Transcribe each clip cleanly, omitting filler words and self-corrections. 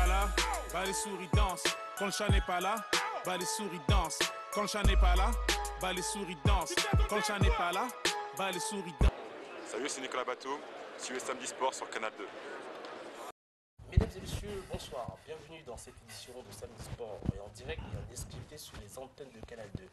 pas là, bah les souris dansent. Quand le chat n'est pas là, bah les souris dansent. Quand le chat n'est pas là, bah les souris dansent. Quand le chat n'est pas là, bah les souris dansent. Salut, c'est Nicolas Bateau. Suivez Samedi Sport sur Canal 2. Mesdames et messieurs, bonsoir. Bienvenue dans cette édition de Samedi Sport et en direct et en exclusivité sur les antennes de Canal 2.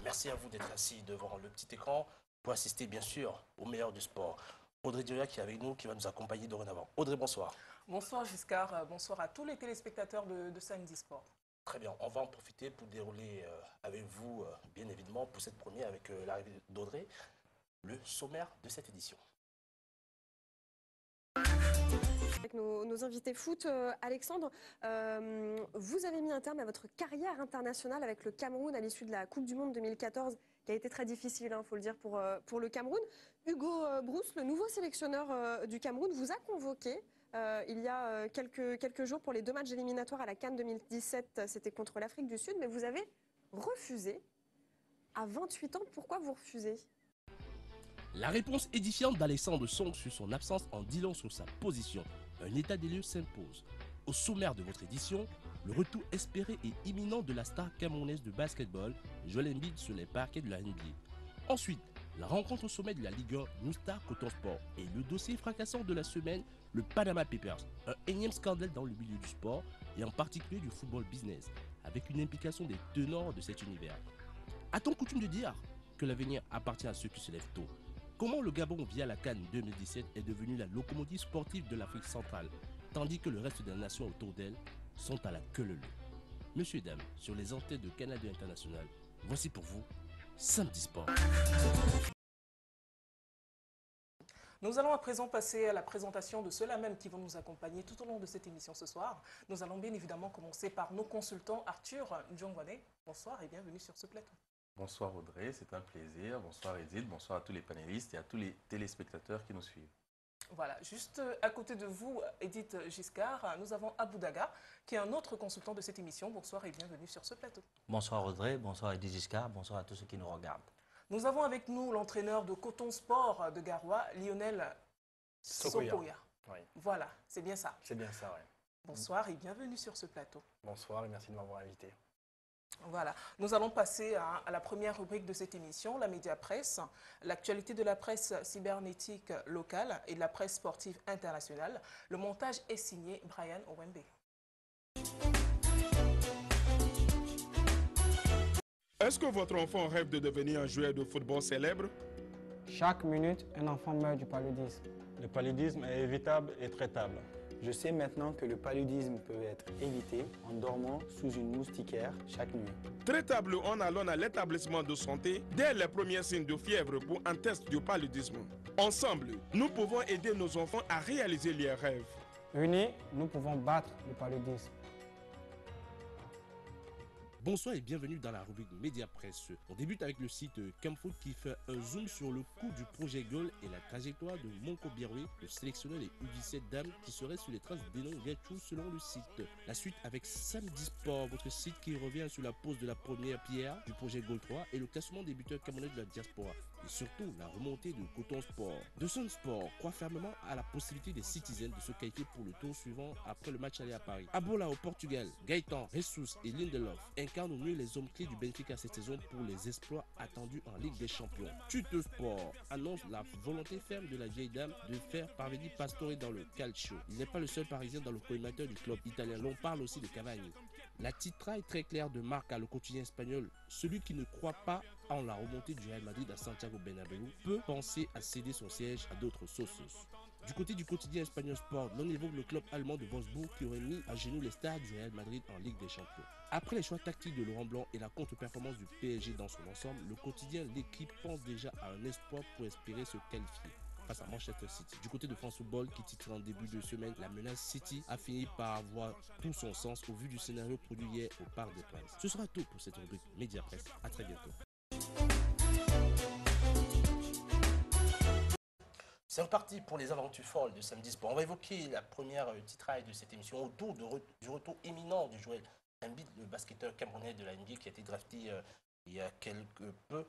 Merci à vous d'être assis devant le petit écran pour assister bien sûr au meilleur du sport. Audrey Dioya qui est avec nous, qui va nous accompagner dorénavant. Audrey, bonsoir. Bonsoir Giscard, bonsoir à tous les téléspectateurs de Samedi Sport. Très bien, on va en profiter pour dérouler avec vous, bien évidemment, pour cette première avec l'arrivée d'Audrey, le sommaire de cette édition. Avec nos invités foot, Alexandre, vous avez mis un terme à votre carrière internationale avec le Cameroun à l'issue de la Coupe du Monde 2014, qui a été très difficile, il faut le dire, pour le Cameroun. Hugo Brousse, le nouveau sélectionneur du Cameroun, vous a convoqué il y a quelques jours pour les 2 matchs éliminatoires à la CAN 2017, c'était contre l'Afrique du Sud, mais vous avez refusé à 28 ans. Pourquoi vous refusez ? La réponse édifiante d'Alexandre Song sur son absence en dit long sur sa position. Un état des lieux s'impose. Au sommaire de votre édition, le retour espéré et imminent de la star camerounaise de basketball, Joel Embiid sur les parquets de la NBA. Ensuite, la rencontre au sommet de la Ligue 1, New Star Coton Sport et le dossier fracassant de la semaine, le Panama Papers, un énième scandale dans le milieu du sport et en particulier du football business, avec une implication des tenants de cet univers. A-t-on coutume de dire que l'avenir appartient à ceux qui se lèvent tôt ? Comment le Gabon, via la CAN 2017, est devenu la locomotive sportive de l'Afrique centrale, tandis que le reste des nations autour d'elle sont à la queue leu. Messieurs et dames, sur les antennes de Canal 2 International, voici pour vous Samedi Sport. Nous allons à présent passer à la présentation de ceux-là même qui vont nous accompagner tout au long de cette émission ce soir. Nous allons bien évidemment commencer par nos consultants Arthur Njongwane. Bonsoir et bienvenue sur ce plateau. Bonsoir Audrey, c'est un plaisir. Bonsoir Edith, bonsoir à tous les panélistes et à tous les téléspectateurs qui nous suivent. Voilà, juste à côté de vous, Edith Giscard, nous avons Abou Daga, qui est un autre consultant de cette émission. Bonsoir et bienvenue sur ce plateau. Bonsoir Audrey, bonsoir Edith Giscard, bonsoir à tous ceux qui nous regardent. Nous avons avec nous l'entraîneur de Coton Sport de Garoua, Lionel Sokoya. Oui. Voilà, c'est bien ça. C'est bien ça, oui. Bonsoir et bienvenue sur ce plateau. Bonsoir et merci de m'avoir invité. Voilà, nous allons passer à la première rubrique de cette émission, la média presse, l'actualité de la presse cybernétique locale et de la presse sportive internationale. Le montage est signé Brian Owembe. Est-ce que votre enfant rêve de devenir un joueur de football célèbre? Chaque minute, un enfant meurt du paludisme. Le paludisme est évitable et traitable. Je sais maintenant que le paludisme peut être évité en dormant sous une moustiquaire chaque nuit. Traitable en allant à l'établissement de santé dès les premiers signes de fièvre pour un test du paludisme. Ensemble, nous pouvons aider nos enfants à réaliser leurs rêves. Unis, nous pouvons battre le paludisme. Bonsoir et bienvenue dans la rubrique Média Presse. On débute avec le site Camfoot qui fait un zoom sur le coût du projet Goal et la trajectoire de Monko Biroué, le sélectionneur des U17 dames qui serait sur les traces d'Enon Gertrude selon le site. La suite avec Samedi Sport, votre site qui revient sur la pose de la première pierre du projet Goal 3 et le classement des buteurs camerounais de la diaspora. Et surtout la remontée de Coton Sport. De Sun Sport croit fermement à la possibilité des Citizens de se qualifier pour le tour suivant après le match aller à Paris. Abola au Portugal, Gaëtan, Jesus et Lindelof incarnent au mieux les hommes clés du Benfica cette saison pour les exploits attendus en Ligue des Champions. Tuto Sport annonce la volonté ferme de la vieille dame de faire parvenir Pastore dans le calcio. Il n'est pas le seul parisien dans le collimateur du club italien. L'on parle aussi de Cavani. La titraille très claire de Marca, le quotidien espagnol, celui qui ne croit pas en la remontée du Real Madrid à Santiago Bernabéu peut penser à céder son siège à d'autres sauces. Du côté du quotidien espagnol Sport, l'on évoque le club allemand de Wolfsburg qui aurait mis à genoux les stars du Real Madrid en Ligue des Champions. Après les choix tactiques de Laurent Blanc et la contre-performance du PSG dans son ensemble, le quotidien L'équipe pense déjà à un espoir pour espérer se qualifier face à Manchester City. Du côté de France Football, qui titre en début de semaine, la menace City a fini par avoir tout son sens au vu du scénario produit hier au Parc des Princes. Ce sera tout pour cette rubrique Média Presse. À très bientôt. C'est reparti pour les aventures folles de Samedi Sport. On va évoquer la première titraille de cette émission autour du retour imminent du Joel Embiid, le basketteur camerounais de la NBA qui a été drafté il y a quelque peu,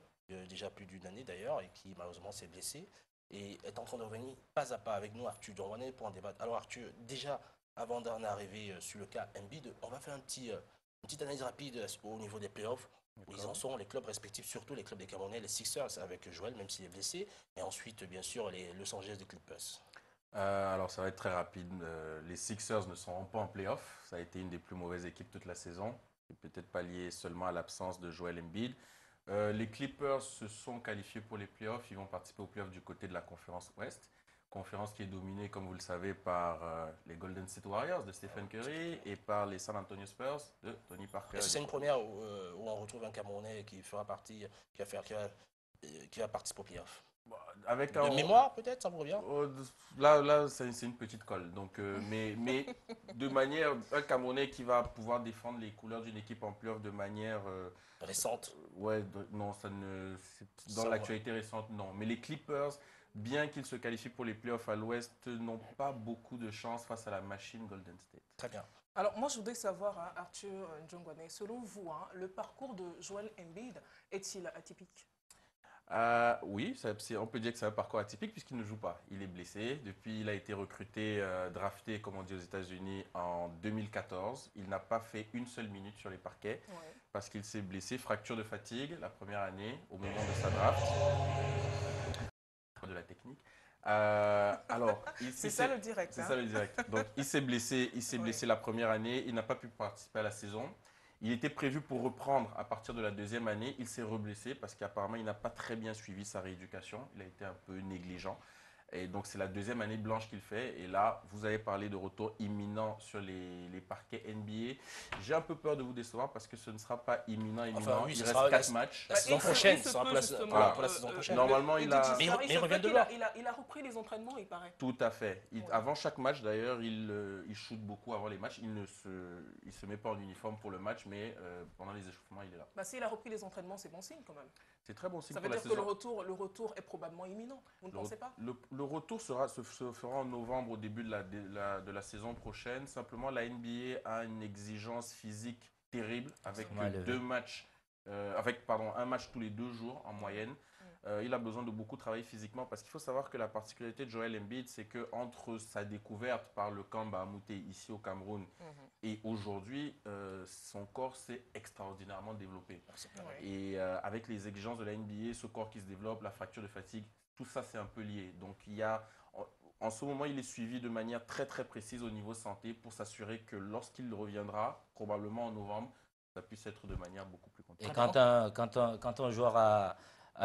déjà plus d'une année d'ailleurs, et qui malheureusement s'est blessé et est en train de revenir pas à pas avec nous, Arthur Njongwane, pour en débattre. Alors Arthur, déjà, avant d'en arriver sur le cas Embiid, on va faire une petite analyse rapide au niveau des playoffs. Où ils en sont, les clubs respectifs, surtout les clubs des Camerounais, les Sixers avec Joel, même s'il est blessé, et ensuite, bien sûr, les Los Angeles des Clippers. Alors, ça va être très rapide. Les Sixers ne seront pas en playoff. Ça a été une des plus mauvaises équipes toute la saison. C'est peut-être pas lié seulement à l'absence de Joel Embiid. Les Clippers se sont qualifiés pour les playoffs. Ils vont participer aux playoffs du côté de la conférence Ouest. Conférence qui est dominée, comme vous le savez, par les Golden State Warriors de Stephen Curry et par les San Antonio Spurs de Tony Parker. C'est une première où on retrouve un Camerounais qui fera partie, qui va participer aux playoffs. Avec de mémoire, peut-être, ça vous revient? Là c'est une petite colle. Donc, mais de manière, un Camerounais qui va pouvoir défendre les couleurs d'une équipe en playoff de manière récente. Ouais, non, ça ne. Dans l'actualité récente, non. Mais les Clippers, bien qu'ils se qualifient pour les playoffs à l'Ouest, n'ont pas beaucoup de chance face à la machine Golden State. Très bien. Alors, moi, je voudrais savoir, hein, Arthur Njongwane, selon vous, hein, le parcours de Joel Embiid est-il atypique? Oui, on peut dire que c'est un parcours atypique puisqu'il ne joue pas. Il est blessé. Depuis, il a été recruté, drafté, comme on dit aux États-Unis, en 2014. Il n'a pas fait une seule minute sur les parquets parce qu'il s'est blessé. Fracture de fatigue la première année au moment de sa draft. De la technique. Alors, c'est ça le direct. C'est ça le direct. Donc, il s'est blessé la première année. Il n'a pas pu participer à la saison. Il était prévu pour reprendre à partir de la deuxième année. Il s'est reblessé parce qu'apparemment, il n'a pas très bien suivi sa rééducation. Il a été un peu négligent. Et donc, c'est la deuxième année blanche qu'il fait. Et là, vous avez parlé de retour imminent sur les parquets NBA. J'ai un peu peur de vous décevoir parce que ce ne sera pas imminent. Enfin, oui, il reste 4 matchs. La saison prochaine, ce sera pour la saison prochaine. Normalement, il a... Mais il revient de là. Il a repris les entraînements, il paraît. Tout à fait. Avant chaque match, d'ailleurs, il shoot beaucoup avant les matchs. Il ne se met pas en uniforme pour le match, mais pendant les échauffements, il est là. Bah, s'il a repris les entraînements, c'est bon signe quand même. C'est très bon signe pour la saison. Ça veut dire que le retour est probablement imminent. Vous ne pensez pas? Le retour se fera en novembre, au début de la saison prochaine. Simplement, la NBA a une exigence physique terrible avec un match tous les 2 jours en moyenne. Il a besoin de beaucoup travailler physiquement parce qu'il faut savoir que la particularité de Joel Embiid, c'est qu'entre sa découverte par le camp Bahamouté ici au Cameroun et aujourd'hui, son corps s'est extraordinairement développé. Et avec les exigences de la NBA, ce corps qui se développe, la fracture de fatigue, tout ça c'est un peu lié. Donc en ce moment, il est suivi de manière très très précise au niveau santé pour s'assurer que lorsqu'il reviendra, probablement en novembre, ça puisse être de manière beaucoup plus compliquée. Et quand un joueur a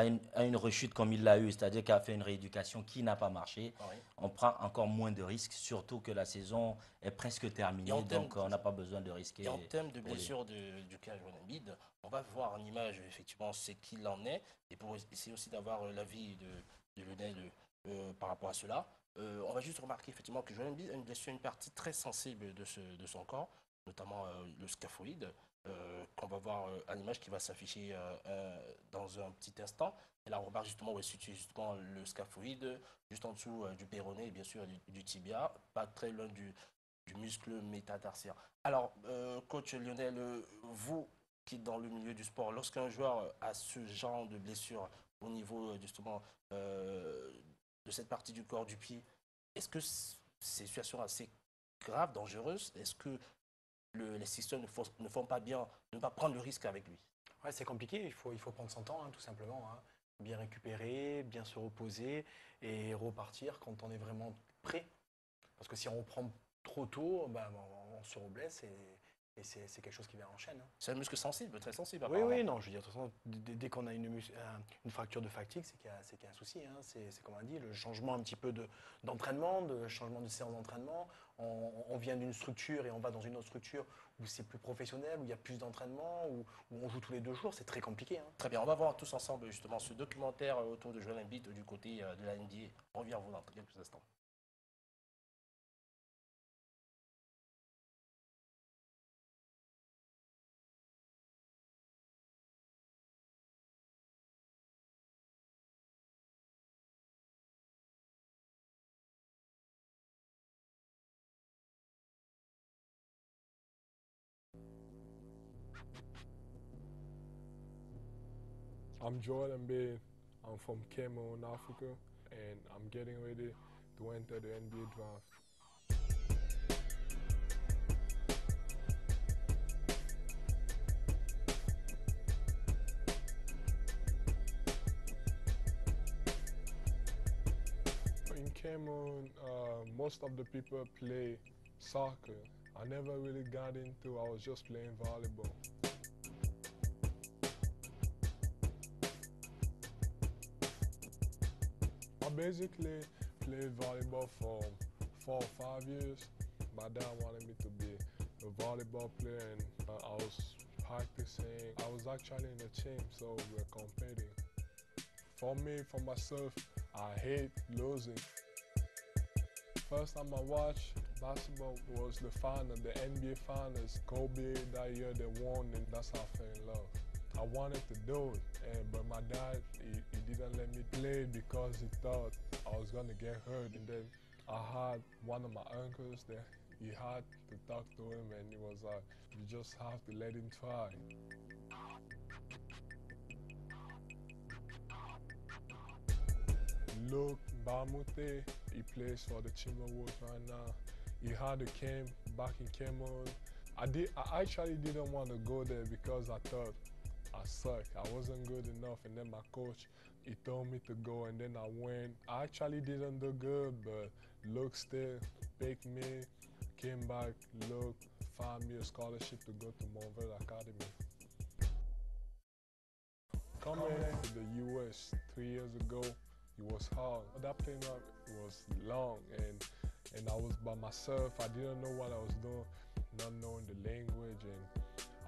une rechute comme il l'a eu, c'est-à-dire qu'il a fait une rééducation qui n'a pas marché, on prend encore moins de risques, surtout que la saison est presque terminée, donc on n'a pas besoin de risquer. Et en termes de blessure du cas Joel Embiid, on va voir en image effectivement ce qu'il en est, et pour essayer aussi d'avoir l'avis de Lionel par rapport à cela. On va juste remarquer effectivement que Joel Embiid a une blessure, une partie très sensible de son corps, notamment le scaphoïde, qu'on va voir à l'image qui va s'afficher dans un petit instant. Et là, on remarque justement où est situé justement le scaphoïde, juste en dessous du péroné et bien sûr du tibia, pas très loin du muscle métatarsier. Alors, coach Lionel, vous qui êtes dans le milieu du sport, lorsqu'un joueur a ce genre de blessure au niveau justement de cette partie du corps, du pied, est-ce que c'est une situation assez grave, dangereuse? Est-ce que les Sixers ne font pas bien de ne pas prendre le risque avec lui? Ouais, c'est compliqué, il faut prendre son temps, tout simplement. Bien récupérer, bien se reposer et repartir quand on est vraiment prêt. Parce que si on reprend trop tôt, on se reblesse et c'est quelque chose qui vient en chaîne. C'est un muscle sensible, très sensible. Oui, non, je veux dire, de toute façon, dès qu'on a une fracture de fatigue, c'est qu'il y a un souci. C'est comme on a dit, le changement un petit peu d'entraînement, de changement de séance d'entraînement. On vient d'une structure et on va dans une autre structure où c'est plus professionnel, où il y a plus d'entraînement, où on joue tous les 2 jours, c'est très compliqué. Très bien, on va voir tous ensemble justement ce documentaire autour de Joel Embiid du côté de la NBA. On revient à vous dans quelques instants. I'm Joel Embiid. I'm from Cameroon, Africa, and I'm getting ready to enter the NBA draft. Cameroon, most of the people play soccer. I never really got into, I was just playing volleyball. I basically played volleyball for 4 or 5 years. My dad wanted me to be a volleyball player, and I was practicing. I was actually in a team, so we were competing. For me, for myself, I hate losing. First time I watched basketball was the final, the NBA finals. Kobe, that year they won, and that's how I fell in love. I wanted to do it, but my dad, he didn't let me play because he thought I was gonna get hurt. And then I had one of my uncles there. He had to talk to him, and he was like, you just have to let him try. Luke Bamute, he plays for the Timberwolves right now. He had a camp back in Cameroon. I actually didn't want to go there because I thought I sucked. I wasn't good enough, and then my coach, he told me to go, and then I went. I actually didn't do good, but Luke still picked me, came back. Luke found me a scholarship to go to Montverde Academy. Coming to the US 3 years ago, it was hard. That playing up was long, and I was by myself. I didn't know what I was doing, not knowing the language, and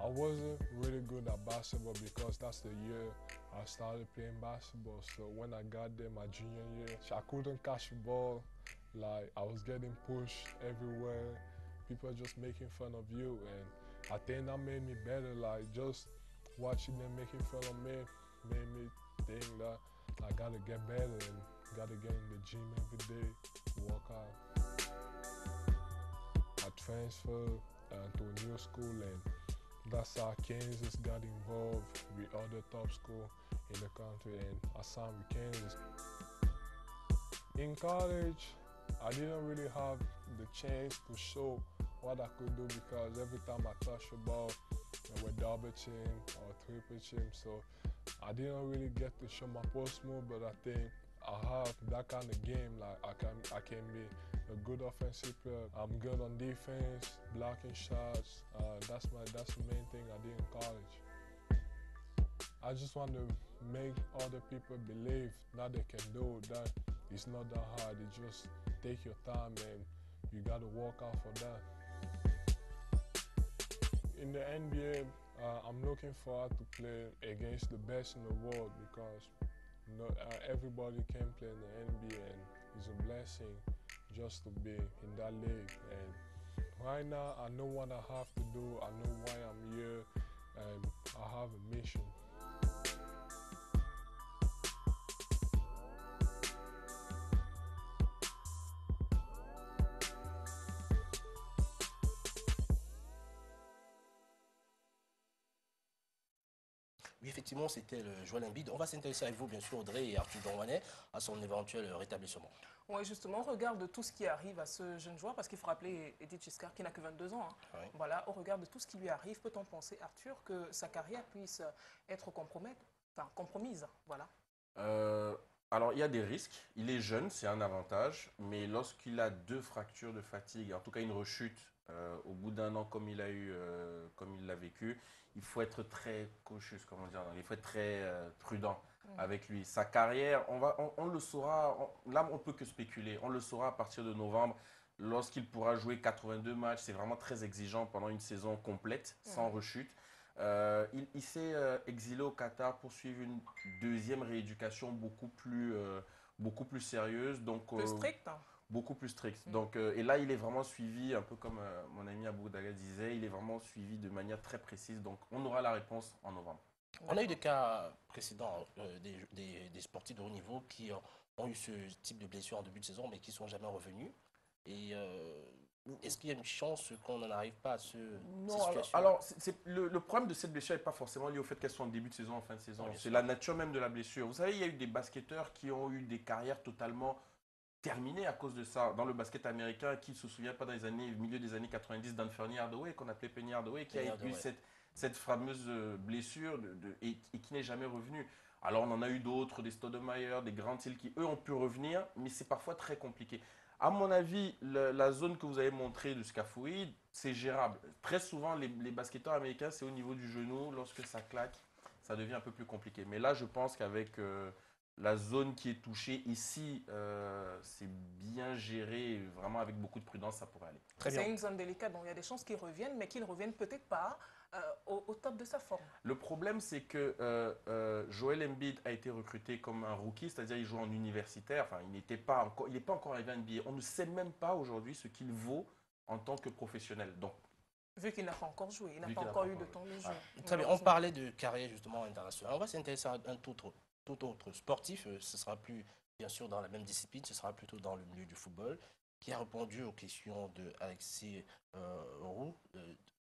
I wasn't really good at basketball because that's the year I started playing basketball. So when I got there my junior year, I couldn't catch the ball. Like, I was getting pushed everywhere. People just making fun of you, and I think that made me better. Like, just watching them making fun of me made me think that I gotta get better and gotta get in the gym every day, work out. I transferred to a new school, and that's how Kansas got involved with other top schools in the country, and I signed with Kansas. In college, I didn't really have the chance to show what I could do because every time I touched the ball, they were double team or triple team, so I didn't really get to show my post move, but I think I have that kind of game. Like, I can be a good offensive player. I'm good on defense, blocking shots. That's the main thing I did in college. I just want to make other people believe that they can do that. It's not that hard. You just take your time, and you got to work out for that. In the NBA, I'm looking forward to play against the best in the world because everybody can play in the NBA, and it's a blessing just to be in that league. And right now, I know what I have to do. I know why I'm here, and I have a mission. Oui, effectivement, c'était le Joël Embiid. On va s'intéresser avec vous, bien sûr, Audrey et Arthur Dormanet, à son éventuel rétablissement. Oui, justement, on regarde tout ce qui arrive à ce jeune joueur, parce qu'il faut rappeler Edith Giscard qui n'a que 22 ans. Hein. Oui. Voilà, au regard de tout ce qui lui arrive, peut-on penser, Arthur, que sa carrière puisse être compromise, voilà. Alors, il y a des risques. Il est jeune, c'est un avantage, mais lorsqu'il a 2 fractures de fatigue, en tout cas une rechute, au bout d'un an comme il l'a vécu, il faut être très cautious, comment dire, il faut être très prudent avec lui. Sa carrière, on le saura, là on peut que spéculer, on le saura à partir de novembre, lorsqu'il pourra jouer 82 matchs. C'est vraiment très exigeant pendant une saison complète, sans rechute. Il s'est exilé au Qatar pour suivre une 2e rééducation beaucoup plus sérieuse. Donc, plus stricte. Beaucoup plus strict. Donc, et là, il est vraiment suivi, un peu comme mon ami Abou Daga disait, il est vraiment suivi de manière très précise. Donc, on aura la réponse en novembre. On a eu des cas précédents, des sportifs de haut niveau qui ont eu ce type de blessure en début de saison, mais qui ne sont jamais revenus. Et est-ce qu'il y a une chance qu'on n'en arrive pas à cette situation? Alors le problème de cette blessure n'est pas forcément lié au fait qu'elles sont en début de saison, en fin de saison. C'est la nature même de la blessure. Vous savez, il y a eu des basketteurs qui ont eu des carrières totalement terminé à cause de ça. Dans le basket américain, qui ne se souvient pas dans les milieu des années 90 d'Anthony Hardaway, qu'on appelait Penny Hardaway, qui a eu cette fameuse blessure et qui n'est jamais revenu. Alors, on en a eu d'autres, des Stoudemire, des Grant Hill qui, eux, ont pu revenir, mais c'est parfois très compliqué. À mon avis, la zone que vous avez montrée du scaphoïde, c'est gérable. Très souvent, les basketteurs américains, c'est au niveau du genou. Lorsque ça claque, ça devient un peu plus compliqué. Mais là, je pense qu'avec la zone qui est touchée ici, c'est bien géré. Vraiment, avec beaucoup de prudence, ça pourrait aller. C'est une zone délicate, donc il y a des chances qu'ils reviennent, mais qu'ils ne reviennent peut-être pas au top de sa forme. Le problème, c'est que Joel Embiid a été recruté comme un rookie, c'est-à-dire il joue en universitaire. Enfin, il n'est pas encore arrivé à NBA. On ne sait même pas aujourd'hui ce qu'il vaut en tant que professionnel. Donc, vu qu'il n'a pas encore joué, il n'a pas encore eu de temps de jeu. Très bien, on parlait de carrière justement internationale. On va s'intéresser à un tout autre sportif. Ce sera plus, bien sûr, dans la même discipline, ce sera plutôt dans le milieu du football, qui a répondu aux questions de Alexis Roux,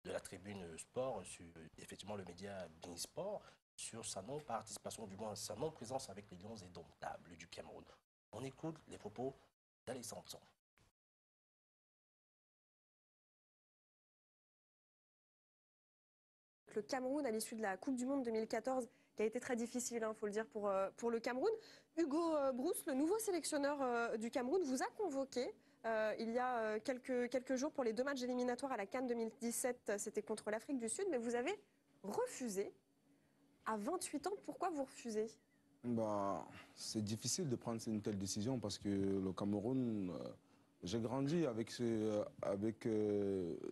de la tribune sport, sur effectivement le média Bein Sport, sur sa non-participation, du moins sa non-présence avec les Lions indomptables du Cameroun. On écoute les propos d'Alexandre Tsong. Le Cameroun à l'issue de la Coupe du Monde 2014 qui a été très difficile, il faut le dire, pour le Cameroun. Hugo Brousse, le nouveau sélectionneur du Cameroun, vous a convoqué il y a quelques jours pour les 2 matchs éliminatoires à la CAN 2017, c'était contre l'Afrique du Sud, mais vous avez refusé à 28 ans. Pourquoi vous refusez? C'est difficile de prendre une telle décision parce que le Cameroun, j'ai grandi avec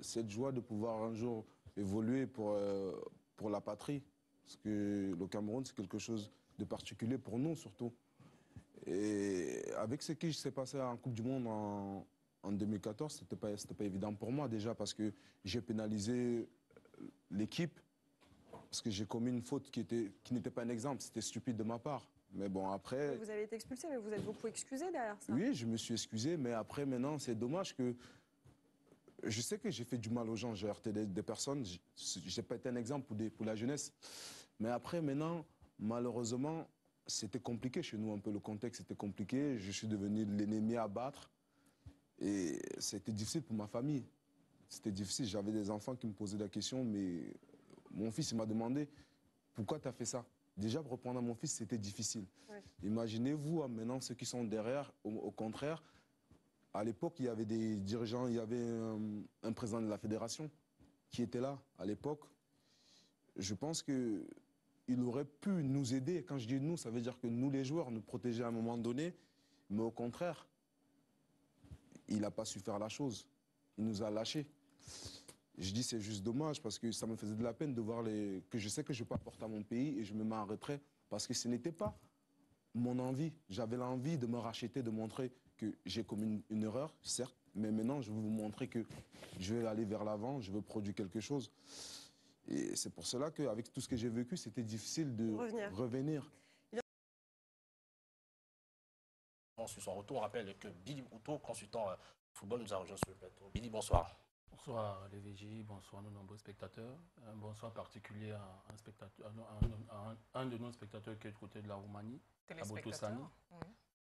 cette joie de pouvoir un jour évoluer pour la patrie. Parce que le Cameroun, c'est quelque chose de particulier pour nous surtout. Et avec ce qui s'est passé en Coupe du Monde en 2014, c'était pas évident pour moi déjà parce que j'ai pénalisé l'équipe parce que j'ai commis une faute qui n'était pas un exemple, c'était stupide de ma part. Mais bon, après... Vous avez été expulsé, mais vous êtes beaucoup excusé derrière ça. Oui, je me suis excusé, mais après, maintenant, c'est dommage que... Je sais que j'ai fait du mal aux gens, j'ai heurté des personnes, j'ai pas été un exemple pour la jeunesse. Mais après, maintenant, malheureusement, c'était compliqué chez nous un peu, le contexte était compliqué, je suis devenu l'ennemi à battre. Et c'était difficile pour ma famille. C'était difficile, j'avais des enfants qui me posaient la question, mais mon fils m'a demandé pourquoi tu as fait ça. Déjà, pour répondre à mon fils, c'était difficile. Ouais. Imaginez-vous, maintenant, ceux qui sont derrière, au contraire, à l'époque, il y avait des dirigeants, il y avait un président de la fédération qui était là à l'époque. Je pense qu'il aurait pu nous aider. Quand je dis nous, ça veut dire que nous, les joueurs, nous protéger à un moment donné. Mais au contraire, il n'a pas su faire la chose. Il nous a lâchés. Je dis c'est juste dommage parce que ça me faisait de la peine de voir que je sais que je ne peux pas apporter à mon pays et je me mets en retrait parce que ce n'était pas mon envie. J'avais l'envie de me racheter, de montrer que j'ai commis une erreur, certes, mais maintenant je veux vous montrer que je vais aller vers l'avant, je veux produire quelque chose. Et c'est pour cela qu'avec tout ce que j'ai vécu, c'était difficile de revenir. Sur son retour, on rappelle que Billy Bouto, consultant football, nous a rejoint sur le plateau. Billy, bonsoir. Bonsoir les VJ, bonsoir nos nombreux spectateurs. Un bonsoir particulier à un de nos spectateurs qui est du côté de la Roumanie, à Botosani.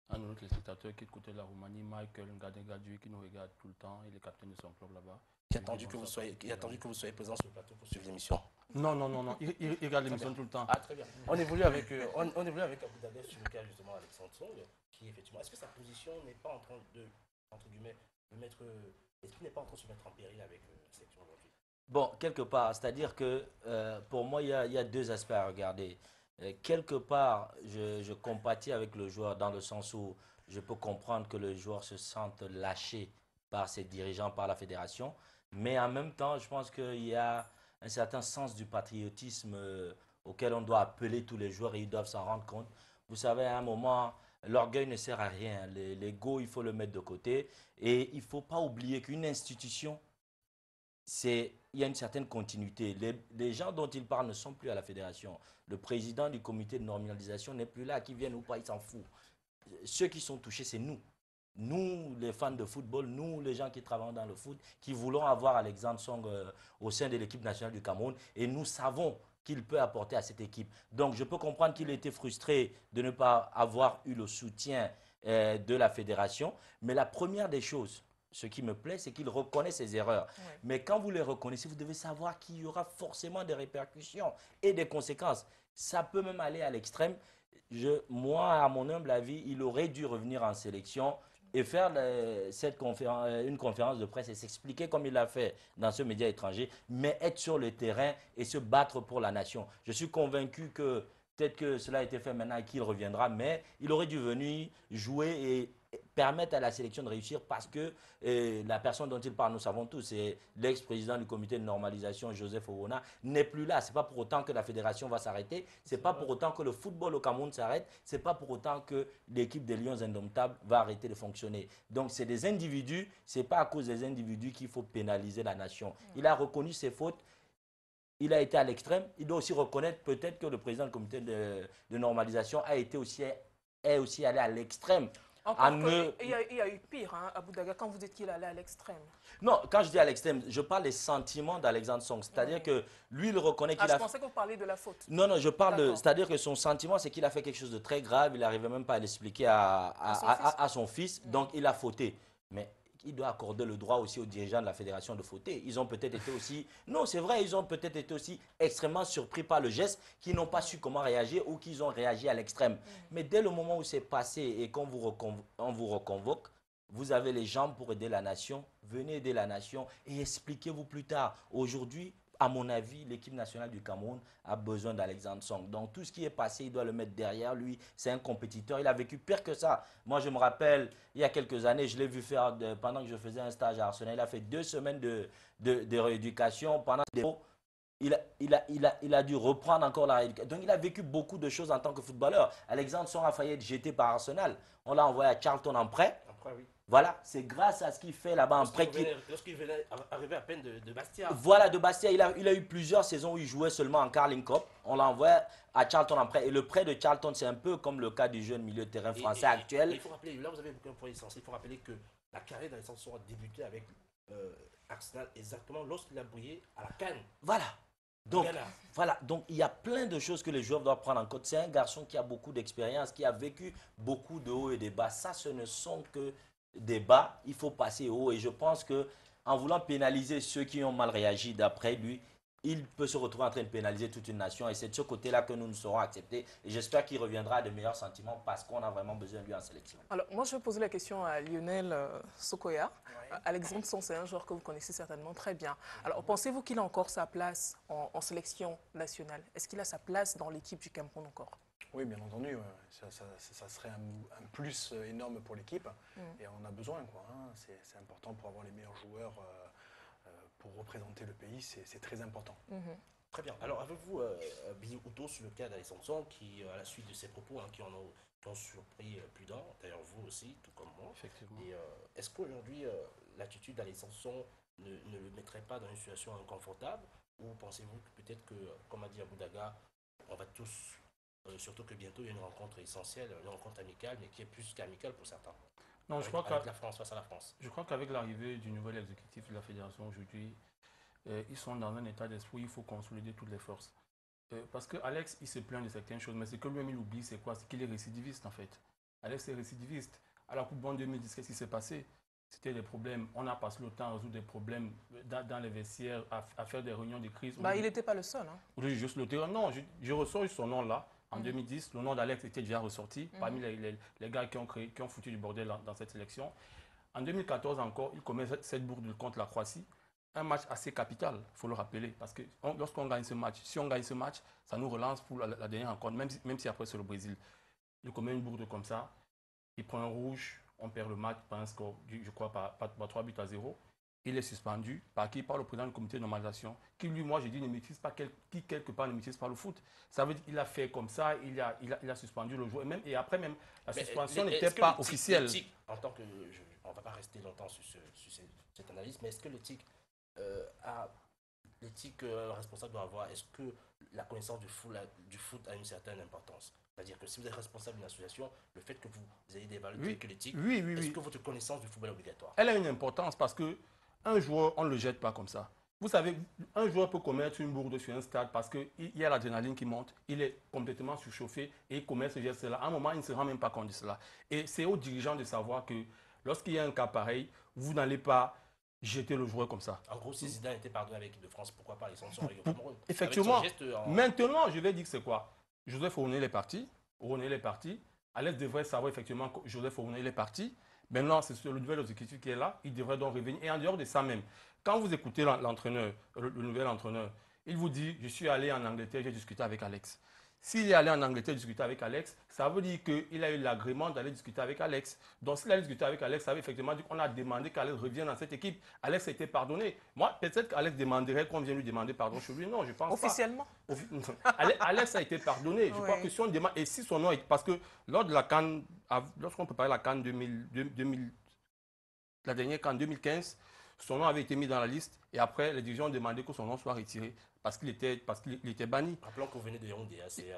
Un de nos spectateurs qui est du côté de la Roumanie, Michael Ngadengadui, qui nous regarde tout le temps, il est capitaine de son club là-bas. Qui a attendu que vous soyez présent sur le plateau pour suivre l'émission. Non, il regarde l'émission tout le temps. Ah, très bien. On évolue avec Aboudadev sur le cas justement Alexandre Tsong, qui effectivement, est-ce que sa position n'est pas en train de, entre guillemets, est-ce qu'il n'est pas en train de se mettre en péril avec la sélection aujourd'hui? Bon, quelque part, c'est-à-dire que pour moi, il y a 2 aspects à regarder. Quelque part, je compatis avec le joueur dans le sens où je peux comprendre que le joueur se sente lâché par ses dirigeants, par la fédération. Mais en même temps, je pense qu'il y a un certain sens du patriotisme auquel on doit appeler tous les joueurs et ils doivent s'en rendre compte. Vous savez, à un moment, l'orgueil ne sert à rien. L'ego, il faut le mettre de côté. Et il ne faut pas oublier qu'une institution, il y a une certaine continuité. Les gens dont il parle ne sont plus à la fédération. Le président du comité de normalisation n'est plus là. Qui vienne ou pas, il s'en fout. Ceux qui sont touchés, c'est nous. Nous, les fans de football, nous, les gens qui travaillent dans le foot, qui voulons avoir Alexandre Tsong au sein de l'équipe nationale du Cameroun. Et nous savons qu'il peut apporter à cette équipe. Donc, je peux comprendre qu'il ait été frustré de ne pas avoir eu le soutien de la fédération. Mais la première des choses, ce qui me plaît, c'est qu'il reconnaît ses erreurs. Ouais. Mais quand vous les reconnaissez, vous devez savoir qu'il y aura forcément des répercussions et des conséquences. Ça peut même aller à l'extrême. moi, à mon humble avis, il aurait dû revenir en sélection et faire une conférence de presse et s'expliquer comme il l'a fait dans ce média étranger, mais être sur le terrain et se battre pour la nation. Je suis convaincu que peut-être que cela a été fait maintenant et qu'il reviendra, mais il aurait dû venir jouer et permettre à la sélection de réussir parce que la personne dont il parle, nous savons tous, c'est l'ex-président du comité de normalisation, Joseph Owona, n'est plus là. Ce n'est pas pour autant que la fédération va s'arrêter, ce n'est pas pour autant que le football au Cameroun s'arrête, ce n'est pas pour autant que l'équipe des Lions Indomptables va arrêter de fonctionner. Donc c'est des individus, ce n'est pas à cause des individus qu'il faut pénaliser la nation. Il a reconnu ses fautes. Il a été à l'extrême. Il doit aussi reconnaître peut-être que le président du comité de normalisation est aussi allé à l'extrême. Il y a eu pire, hein, à Boudaga, quand vous dites qu'il allait à l'extrême. Non, quand je dis à l'extrême, je parle des sentiments d'Alexandre Song. C'est-à-dire que lui, il reconnaît qu'il a... Je pensais que vous parliez de la faute. Non, non, je parle de... C'est-à-dire que son sentiment, c'est qu'il a fait quelque chose de très grave. Il n'arrivait même pas à l'expliquer à son fils. Donc, il a fauté. Mais il doit accorder le droit aussi aux dirigeants de la fédération de fauter. Ils ont peut-être été aussi... Non, c'est vrai, ils ont peut-être été aussi extrêmement surpris par le geste, qui n'ont pas su comment réagir ou qu'ils ont réagi à l'extrême. Mais dès le moment où c'est passé et qu'on vous reconvoque, vous avez les jambes pour aider la nation. Venez aider la nation et expliquez-vous plus tard. Aujourd'hui, à mon avis, l'équipe nationale du Cameroun a besoin d'Alexandre Song. Donc, tout ce qui est passé, il doit le mettre derrière lui. C'est un compétiteur. Il a vécu pire que ça. Moi, je me rappelle, il y a quelques années, je l'ai vu faire, pendant que je faisais un stage à Arsenal, il a fait 2 semaines de rééducation. Pendant il a dû reprendre encore la rééducation. Donc, il a vécu beaucoup de choses en tant que footballeur. Alexandre Song a failli être jeté par Arsenal. On l'a envoyé à Charlton en prêt. Après, oui. Voilà, c'est grâce à ce qu'il fait là-bas en prêt. Lorsqu'il venait arriver à peine de Bastia. Voilà, de Bastia. Il a eu plusieurs saisons où il jouait seulement en Carling Cup. On l'a envoyé à Charlton en prêt. Et le prêt de Charlton, c'est un peu comme le cas du jeune milieu de terrain français actuel. Il faut rappeler, là vous avez un point essentiel, il faut rappeler que la carrière d'Alexandre Song a débuté avec Arsenal exactement lorsqu'il a brillé à la CAN. Voilà. Donc, il y a plein de choses que les joueurs doivent prendre en compte. C'est un garçon qui a beaucoup d'expérience, qui a vécu beaucoup de hauts et de bas. Ça, ce ne sont que des bas. Il faut passer haut. Et je pense qu'en voulant pénaliser ceux qui ont mal réagi d'après lui, il peut se retrouver en train de pénaliser toute une nation. Et c'est de ce côté-là que nous ne saurons accepter. Et j'espère qu'il reviendra à de meilleurs sentiments parce qu'on a vraiment besoin de lui en sélection. Alors, moi, je vais poser la question à Lionel Sokoya. Oui. Alexandre Song, c'est un joueur que vous connaissez certainement très bien. Alors, pensez-vous qu'il a encore sa place en sélection nationale? Est-ce qu'il a sa place dans l'équipe du Cameroun encore? Oui, bien entendu. Ça serait un plus énorme pour l'équipe. Et on a besoin, quoi. Hein. C'est important pour avoir les meilleurs joueurs. Pour représenter le pays, c'est très important. Très bien. Alors, avez-vous Billy Outo sur le cas d'Alexandre Song qui, à la suite de ses propos, qui ont surpris plus d'un, d'ailleurs vous aussi, tout comme moi. Effectivement. Et est-ce qu'aujourd'hui, l'attitude d'Alexandre Song ne le mettrait pas dans une situation inconfortable? Ou pensez-vous que peut-être que, comme a dit Aboudaga, on va tous, surtout que bientôt il y a une rencontre essentielle, une rencontre amicale, mais qui est plus qu'amicale pour certains? Non, je crois qu'avec la France, face à la France. Je crois qu'avec l'arrivée du nouvel exécutif de la fédération aujourd'hui, ils sont dans un état d'esprit où il faut consolider toutes les forces. Parce que Alex, il se plaint de certaines choses, mais ce que lui-même il oublie, c'est quoi? C'est qu'il est récidiviste en fait. Alex est récidiviste. À la Coupe du Monde 2010, qu'est-ce qui s'est passé? C'était des problèmes. On a passé le temps à résoudre des problèmes dans les vestiaires, à faire des réunions de crise. Il n'était pas le seul. Hein. Oui, juste le terrain. Non, je ressors son nom là. En 2010, le nom d'Alex était déjà ressorti parmi les gars qui ont foutu du bordel dans cette sélection. En 2014 encore, il commet cette bourde contre la Croatie. Un match assez capital, il faut le rappeler. Parce que lorsqu'on gagne ce match, si on gagne ce match, ça nous relance pour la dernière rencontre, même si après c'est le Brésil. Il commet une bourde comme ça, il prend un rouge, on perd le match par un score, je crois, par 3-0. Il est suspendu par qui? Par le président du comité de normalisation, qui lui, moi, je dis, ne maîtrise pas, qui quelque part ne maîtrise pas le foot. Ça veut dire qu'il a fait comme ça, il a suspendu le joueur. Et après même, la suspension n'était pas officielle. En tant que, on ne va pas rester longtemps sur cette analyse, mais est-ce que l'éthique responsable doit avoir, est-ce que la connaissance du foot a une certaine importance? C'est-à-dire que si vous êtes responsable d'une association, le fait que vous ayez des valeurs que l'éthique, est-ce que votre connaissance du football est obligatoire? Elle a une importance parce que un joueur, on ne le jette pas comme ça. Vous savez, un joueur peut commettre une bourde sur un stade parce qu'il y a l'adrénaline qui monte, il est complètement surchauffé et il commet ce geste-là. À un moment, il ne se rend même pas compte de cela. Et c'est aux dirigeants de savoir que lorsqu'il y a un cas pareil, vous n'allez pas jeter le joueur comme ça. En gros, si Zidane était pardonné avec l'équipe de France, pourquoi pas les sanctions avec le Cameroun? Effectivement. Maintenant, je vais dire que c'est quoi? Joseph Aoné est parti. Oronel est parti. Alex devrait savoir effectivement que Joseph Oronel est parti. Maintenant, c'est le nouvel exécutif qui est là. Il devrait donc revenir. Et en dehors de ça même, quand vous écoutez l'entraîneur, le nouvel entraîneur, il vous dit, je suis allé en Angleterre, j'ai discuté avec Alex. S'il est allé en Angleterre discuter avec Alex, ça veut dire qu'il a eu l'agrément d'aller discuter avec Alex. Donc, s'il a discuté avec Alex, ça veut effectivement dire qu'on a demandé qu'Alex revienne dans cette équipe. Alex a été pardonné. Moi, peut-être qu'Alex demanderait qu'on vienne lui demander pardon chez lui. Non, je pense Officiellement. pas. Alex a été pardonné. Je crois que si on demande... Et si son nom est... Parce que lors de la CAN, lorsqu'on préparait la CAN 2000, la dernière CAN 2015, son nom avait été mis dans la liste. Et après, les dirigeants ont demandé que son nom soit retiré. Parce qu'il était banni. Rappelons que vous venez de Yaoundé, c'est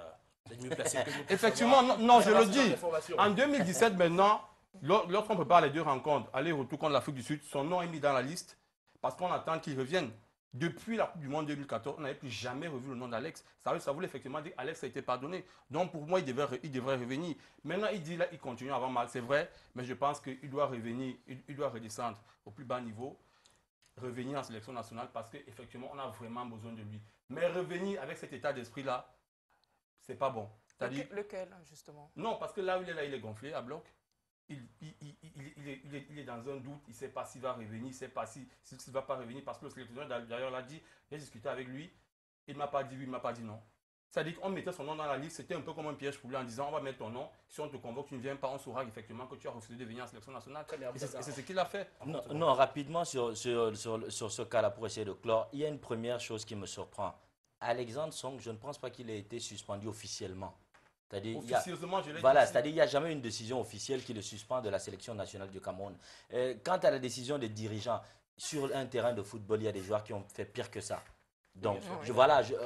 mieux placé que nous. Effectivement, non, je le dis. En 2017, maintenant, lorsqu'on prépare les deux rencontres, aller-retour contre l'Afrique du Sud, son nom est mis dans la liste parce qu'on attend qu'il revienne. Depuis la Coupe du Monde 2014, on n'avait plus jamais revu le nom d'Alex. Ça voulait effectivement dire qu'Alex a été pardonné. Donc pour moi, il devrait revenir. Maintenant, il dit là, il continue à avoir mal, c'est vrai, mais je pense qu'il doit revenir, il doit redescendre au plus bas niveau. Revenir en sélection nationale parce qu'effectivement, on a vraiment besoin de lui. Mais revenir avec cet état d'esprit-là, c'est pas bon. Lequel, justement? Non, parce que là où il est, il est gonflé à bloc. Il est dans un doute. Il ne sait pas s'il va revenir, il ne sait pas s'il ne va pas revenir. Parce que le sélectionneur, d'ailleurs, l'a dit, j'ai discuté avec lui. Il ne m'a pas dit oui, il ne m'a pas dit non. C'est-à-dire qu'on mettait son nom dans la liste, c'était un peu comme un piège pour lui en disant on va mettre ton nom, si on te convoque, tu ne viens pas, on saura effectivement que tu as refusé de venir en sélection nationale. Et c'est ce qu'il a fait. Non, rapidement sur ce cas-là, pour essayer de clore, il y a une première chose qui me surprend. Alexandre Song, je ne pense pas qu'il ait été suspendu officiellement. Officieusement, je l'ai dit. Voilà, c'est-à-dire qu'il n'y a jamais une décision officielle qui le suspend de la sélection nationale du Cameroun. Quant à la décision des dirigeants, sur un terrain de football, il y a des joueurs qui ont fait pire que ça. Donc,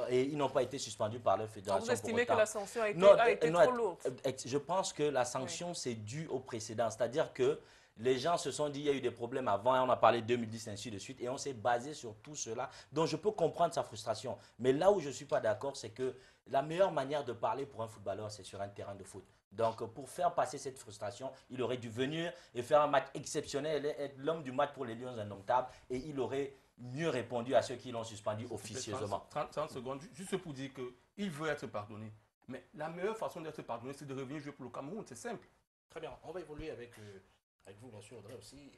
et ils n'ont pas été suspendus par leur fédération. Vous estimez que la sanction a été trop lourde? Je pense que la sanction, c'est dû au précédent. C'est-à-dire que les gens se sont dit qu'il y a eu des problèmes avant, et on a parlé de 2010, ainsi de suite, et on s'est basé sur tout cela. Donc, je peux comprendre sa frustration. Mais là où je ne suis pas d'accord, c'est que la meilleure manière de parler pour un footballeur, c'est sur un terrain de foot. Donc, pour faire passer cette frustration, il aurait dû venir et faire un match exceptionnel, être l'homme du match pour les Lions indomptables, et il aurait mieux répondu à ceux qui l'ont suspendu officieusement. 30 secondes, juste pour dire qu'il veut être pardonné. Mais la meilleure façon d'être pardonné, c'est de revenir jouer pour le Cameroun, c'est simple. Très bien, on va évoluer avec vous, bien sûr, Audrey aussi,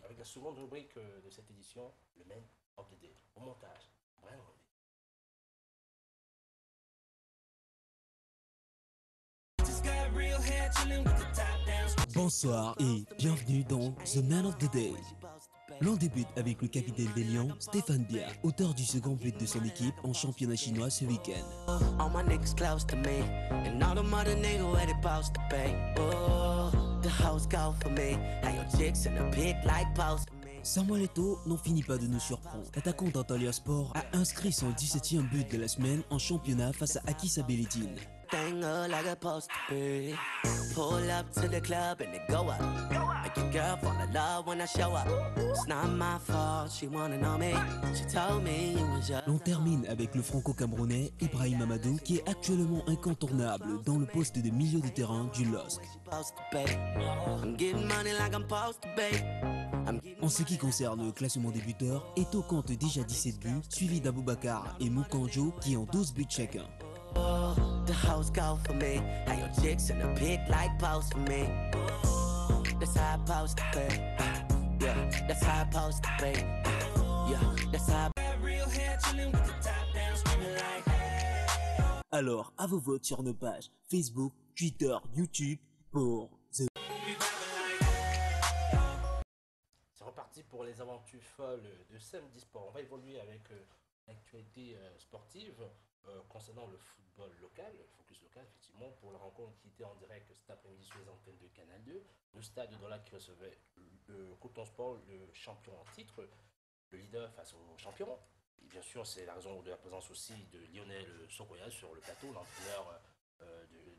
avec la seconde rubrique de cette édition, le Man of the Day, au montage. Brian Roby. Bonsoir et bienvenue dans The Man of the Day. L'on débute avec le capitaine des Lions, Stéphane Bia, auteur du second but de son équipe en championnat chinois ce week-end. Samuel Eto'o n'en finit pas de nous surprendre. L'attaquant d'Antalya Sport a inscrit son 17e but de la semaine en championnat face à Akis Abelitin. L'on termine avec le franco-camerounais Ibrahim Amadou qui est actuellement incontournable dans le poste de milieu de terrain du LOSC. En ce qui concerne le classement des buteurs, Eto'o compte déjà 17 buts, suivi d'Aboubacar et Moukanjo qui ont 12 buts chacun. Alors, à vos votes sur nos pages Facebook, Twitter, YouTube pour The... C'est reparti pour les aventures folles de Samedi Sport. On va évoluer avec l'actualité sportive concernant le football local, le focus local, effectivement, pour la rencontre qui était en direct cet après-midi sur les antennes de Canal 2. Le stade de Dola qui recevait le Coton Sport, le champion en titre, le leader face au champion. Et bien sûr, c'est la raison de la présence aussi de Lionel Sokoya sur le plateau, l'entraîneur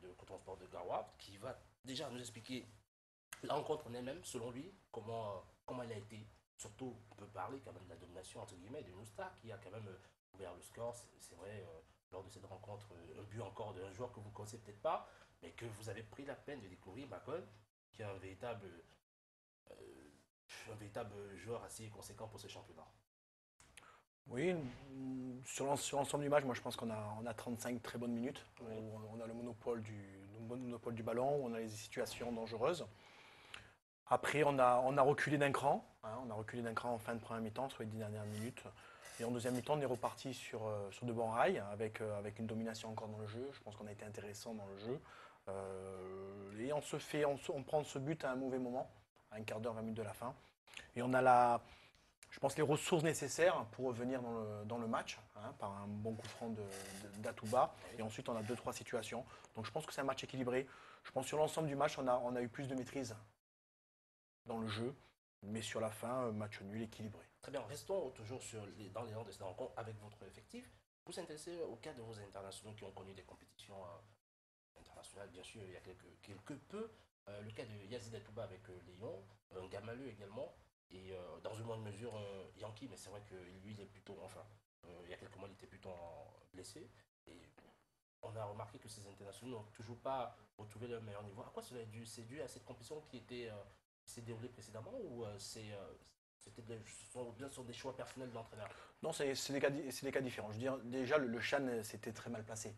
de Coton Sport de Garoua, qui va déjà nous expliquer la rencontre en elle-même, selon lui, comment elle a été. Surtout, on peut parler quand même de la domination, entre guillemets, de Nousta, qui a quand même ouvert le score. C'est vrai, lors de cette rencontre, un but encore d'un joueur que vous ne connaissez peut-être pas, mais que vous avez pris la peine de découvrir, Macon, qui est un véritable joueur assez conséquent pour ce championnat. Oui, Sur l'ensemble du match, moi je pense qu'on a 35 très bonnes minutes. On a le monopole du ballon, on a les situations dangereuses. Après, on a reculé d'un cran. On a reculé d'un cran en fin de première mi-temps, sur les 10 dernières minutes. Et en deuxième mi-temps, on est reparti sur de bons rails, avec une domination encore dans le jeu. Je pense qu'on a été intéressant dans le jeu. Et on prend ce but à un mauvais moment, à un quart d'heure, 20 minutes de la fin. Et on a je pense, les ressources nécessaires pour revenir dans le match, par un bon coup franc d'Atouba. Et ensuite, on a 2-3 situations. Donc je pense que c'est un match équilibré. Je pense que sur l'ensemble du match, on a eu plus de maîtrise dans le jeu. Mais sur la fin, match nul, équilibré. Très bien, restons toujours dans les rangs de cette rencontre avec votre effectif. Vous vous intéressez au cas de vos internationaux qui ont connu des compétitions internationales, bien sûr, il y a quelque peu. Le cas de Yazid Atouba avec Lyon, Ngamalu également, et dans une moindre mesure Yankee, mais c'est vrai que lui, il est plutôt, il y a quelques mois, il était plutôt blessé. Et on a remarqué que ces internationaux n'ont toujours pas retrouvé leur meilleur niveau. À quoi cela est dû? C'est dû à cette compétition qui s'est déroulée précédemment ou ce sont des choix personnels de l'entraîneur? Non, c'est des cas différents. Je veux dire, déjà, le Chan s'était très mal passé.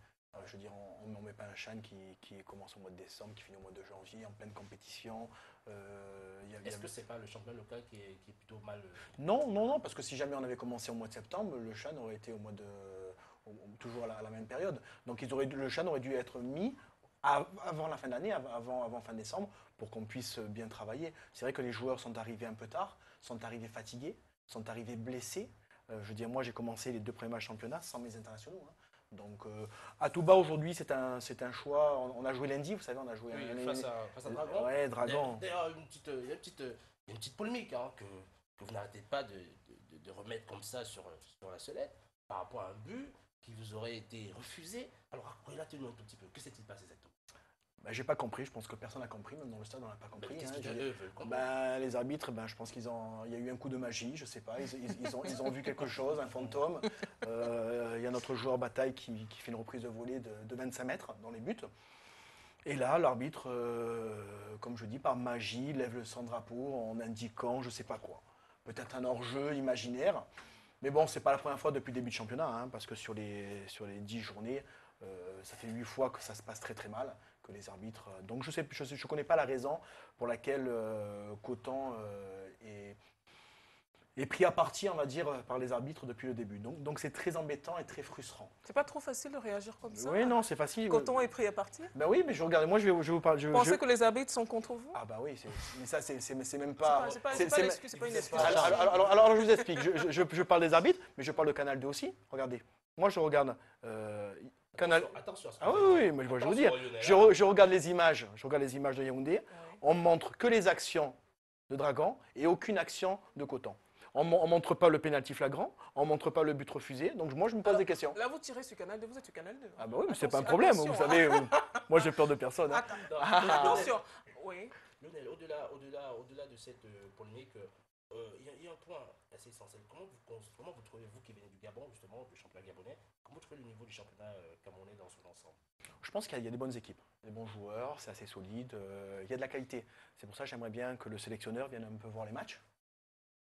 Je veux dire, on ne met pas un Chan qui commence au mois de décembre, qui finit au mois de janvier, en pleine compétition. Est-ce que ce n'est pas le championnat local qui est plutôt mal... Non, parce que si jamais on avait commencé au mois de septembre, le Chan aurait été toujours à la même période. Donc le Chan aurait dû être mis avant la fin d'année, avant fin décembre, pour qu'on puisse bien travailler. C'est vrai que les joueurs sont arrivés un peu tard, sont arrivés fatigués, sont arrivés blessés. Je veux dire, moi j'ai commencé les 2 premiers matchs championnat sans mes internationaux. Donc Atouba aujourd'hui c'est un choix. On a joué lundi, vous savez, on a joué face à Dragon. Ouais, Dragon. D'ailleurs, il y a une petite polémique que vous n'arrêtez pas de remettre comme ça sur la sellette par rapport à un but qui vous aurait été refusé. Alors relatez-nous un tout petit peu. Que s'est-il passé exactement? J'ai pas compris, je pense que personne n'a compris, même dans le stade on n'a pas compris. Les arbitres, je pense il y a eu un coup de magie, je sais pas, ils ont vu quelque chose, un fantôme. Il y a notre joueur Bataille qui fait une reprise de volée de 25 mètres dans les buts. Et là, l'arbitre, comme je dis, par magie, lève le sans-drapeau en indiquant je sais pas quoi. Peut-être un hors-jeu imaginaire. Mais bon, c'est pas la première fois depuis le début de championnat, parce que sur les 10 journées, ça fait 8 fois que ça se passe très très mal, que les arbitres... Donc je connais pas la raison pour laquelle Coton est pris à partie, on va dire, par les arbitres depuis le début. Donc c'est très embêtant et très frustrant. C'est pas trop facile de réagir comme ça? Oui, non, c'est facile. Coton est pris à partie? Ben oui, mais je regarde, moi je vous parle... Vous pensez que les arbitres sont contre vous? Ah bah oui, mais ça c'est même pas... C'est pas une excuse, c'est pas une excuse. Alors je vous explique, je parle des arbitres, mais je parle de Canal 2 aussi. Regardez, moi je regarde... Canal... Attention. Ah oui, mais je vais vous dire. Je regarde les images de Yaoundé. On montre que les actions de Dragon et aucune action de Coton. On ne montre pas le pénalty flagrant, on ne montre pas le but refusé. Donc moi je me pose des questions. Là vous tirez sur Canal 2, vous êtes sur Canal 2. Ah bah oui, mais c'est pas un problème, vous savez. Moi j'ai peur de personne. Attention. Oui. Lionel, au-delà de cette polémique, il y a un point assez essentiel. Comment vous trouvez, vous qui venez du Gabon, justement, du championnat gabonais, comment vous trouvez le niveau du championnat camerounais dans son ensemble? Je pense qu'il y a des bonnes équipes, des bons joueurs, c'est assez solide, il y a de la qualité. C'est pour ça que j'aimerais bien que le sélectionneur vienne un peu voir les matchs,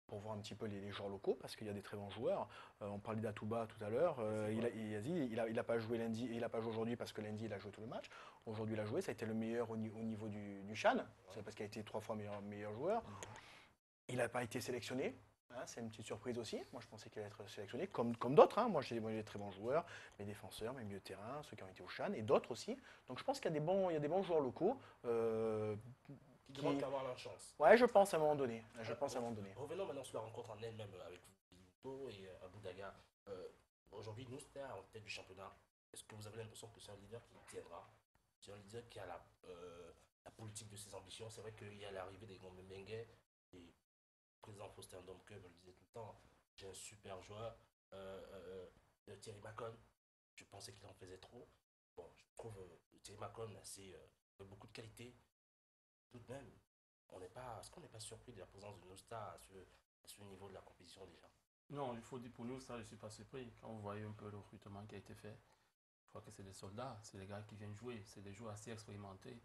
pour voir un petit peu les joueurs locaux, parce qu'il y a des très bons joueurs. On parlait d'Atouba tout à l'heure, il n'a pas joué lundi, et il n'a pas joué aujourd'hui parce que lundi il a joué tout le match. Aujourd'hui il a joué, ça a été le meilleur au niveau du Chan, c'est parce qu'il a été 3 fois meilleur joueur. Il n'a pas été sélectionné, c'est une petite surprise aussi. Moi je pensais qu'il allait être sélectionné, comme d'autres. Moi j'ai des très bons joueurs, mes défenseurs, mes milieux de terrain, ceux qui ont été au Chan, et d'autres aussi. Donc je pense qu'il y a des bons joueurs locaux. Qui demandent qu'à avoir leur chance. Ouais, je pense à un moment donné. Revenons maintenant sur la rencontre en elle-même avec Luto et Abou Daga. Aujourd'hui, nous, c'était en tête du championnat. Est-ce que vous avez l'impression que c'est un leader qui tiendra? C'est un leader qui a la politique de ses ambitions. C'est vrai qu'il y a l'arrivée des Gombe Bengue et le président Faustin Domke me le disait tout le temps. J'ai un super joueur, Thierry Macon. Je pensais qu'il en faisait trop. Bon, je trouve Thierry Macon a beaucoup de qualité. Tout de même, est-ce qu'on n'est pas surpris de la présence de nos stars à ce niveau de la compétition déjà? Non, il faut dire pour nous, ça, je ne suis pas surpris. Quand vous voyez un peu le recrutement qui a été fait, je crois que c'est des soldats, c'est des gars qui viennent jouer, c'est des joueurs assez expérimentés.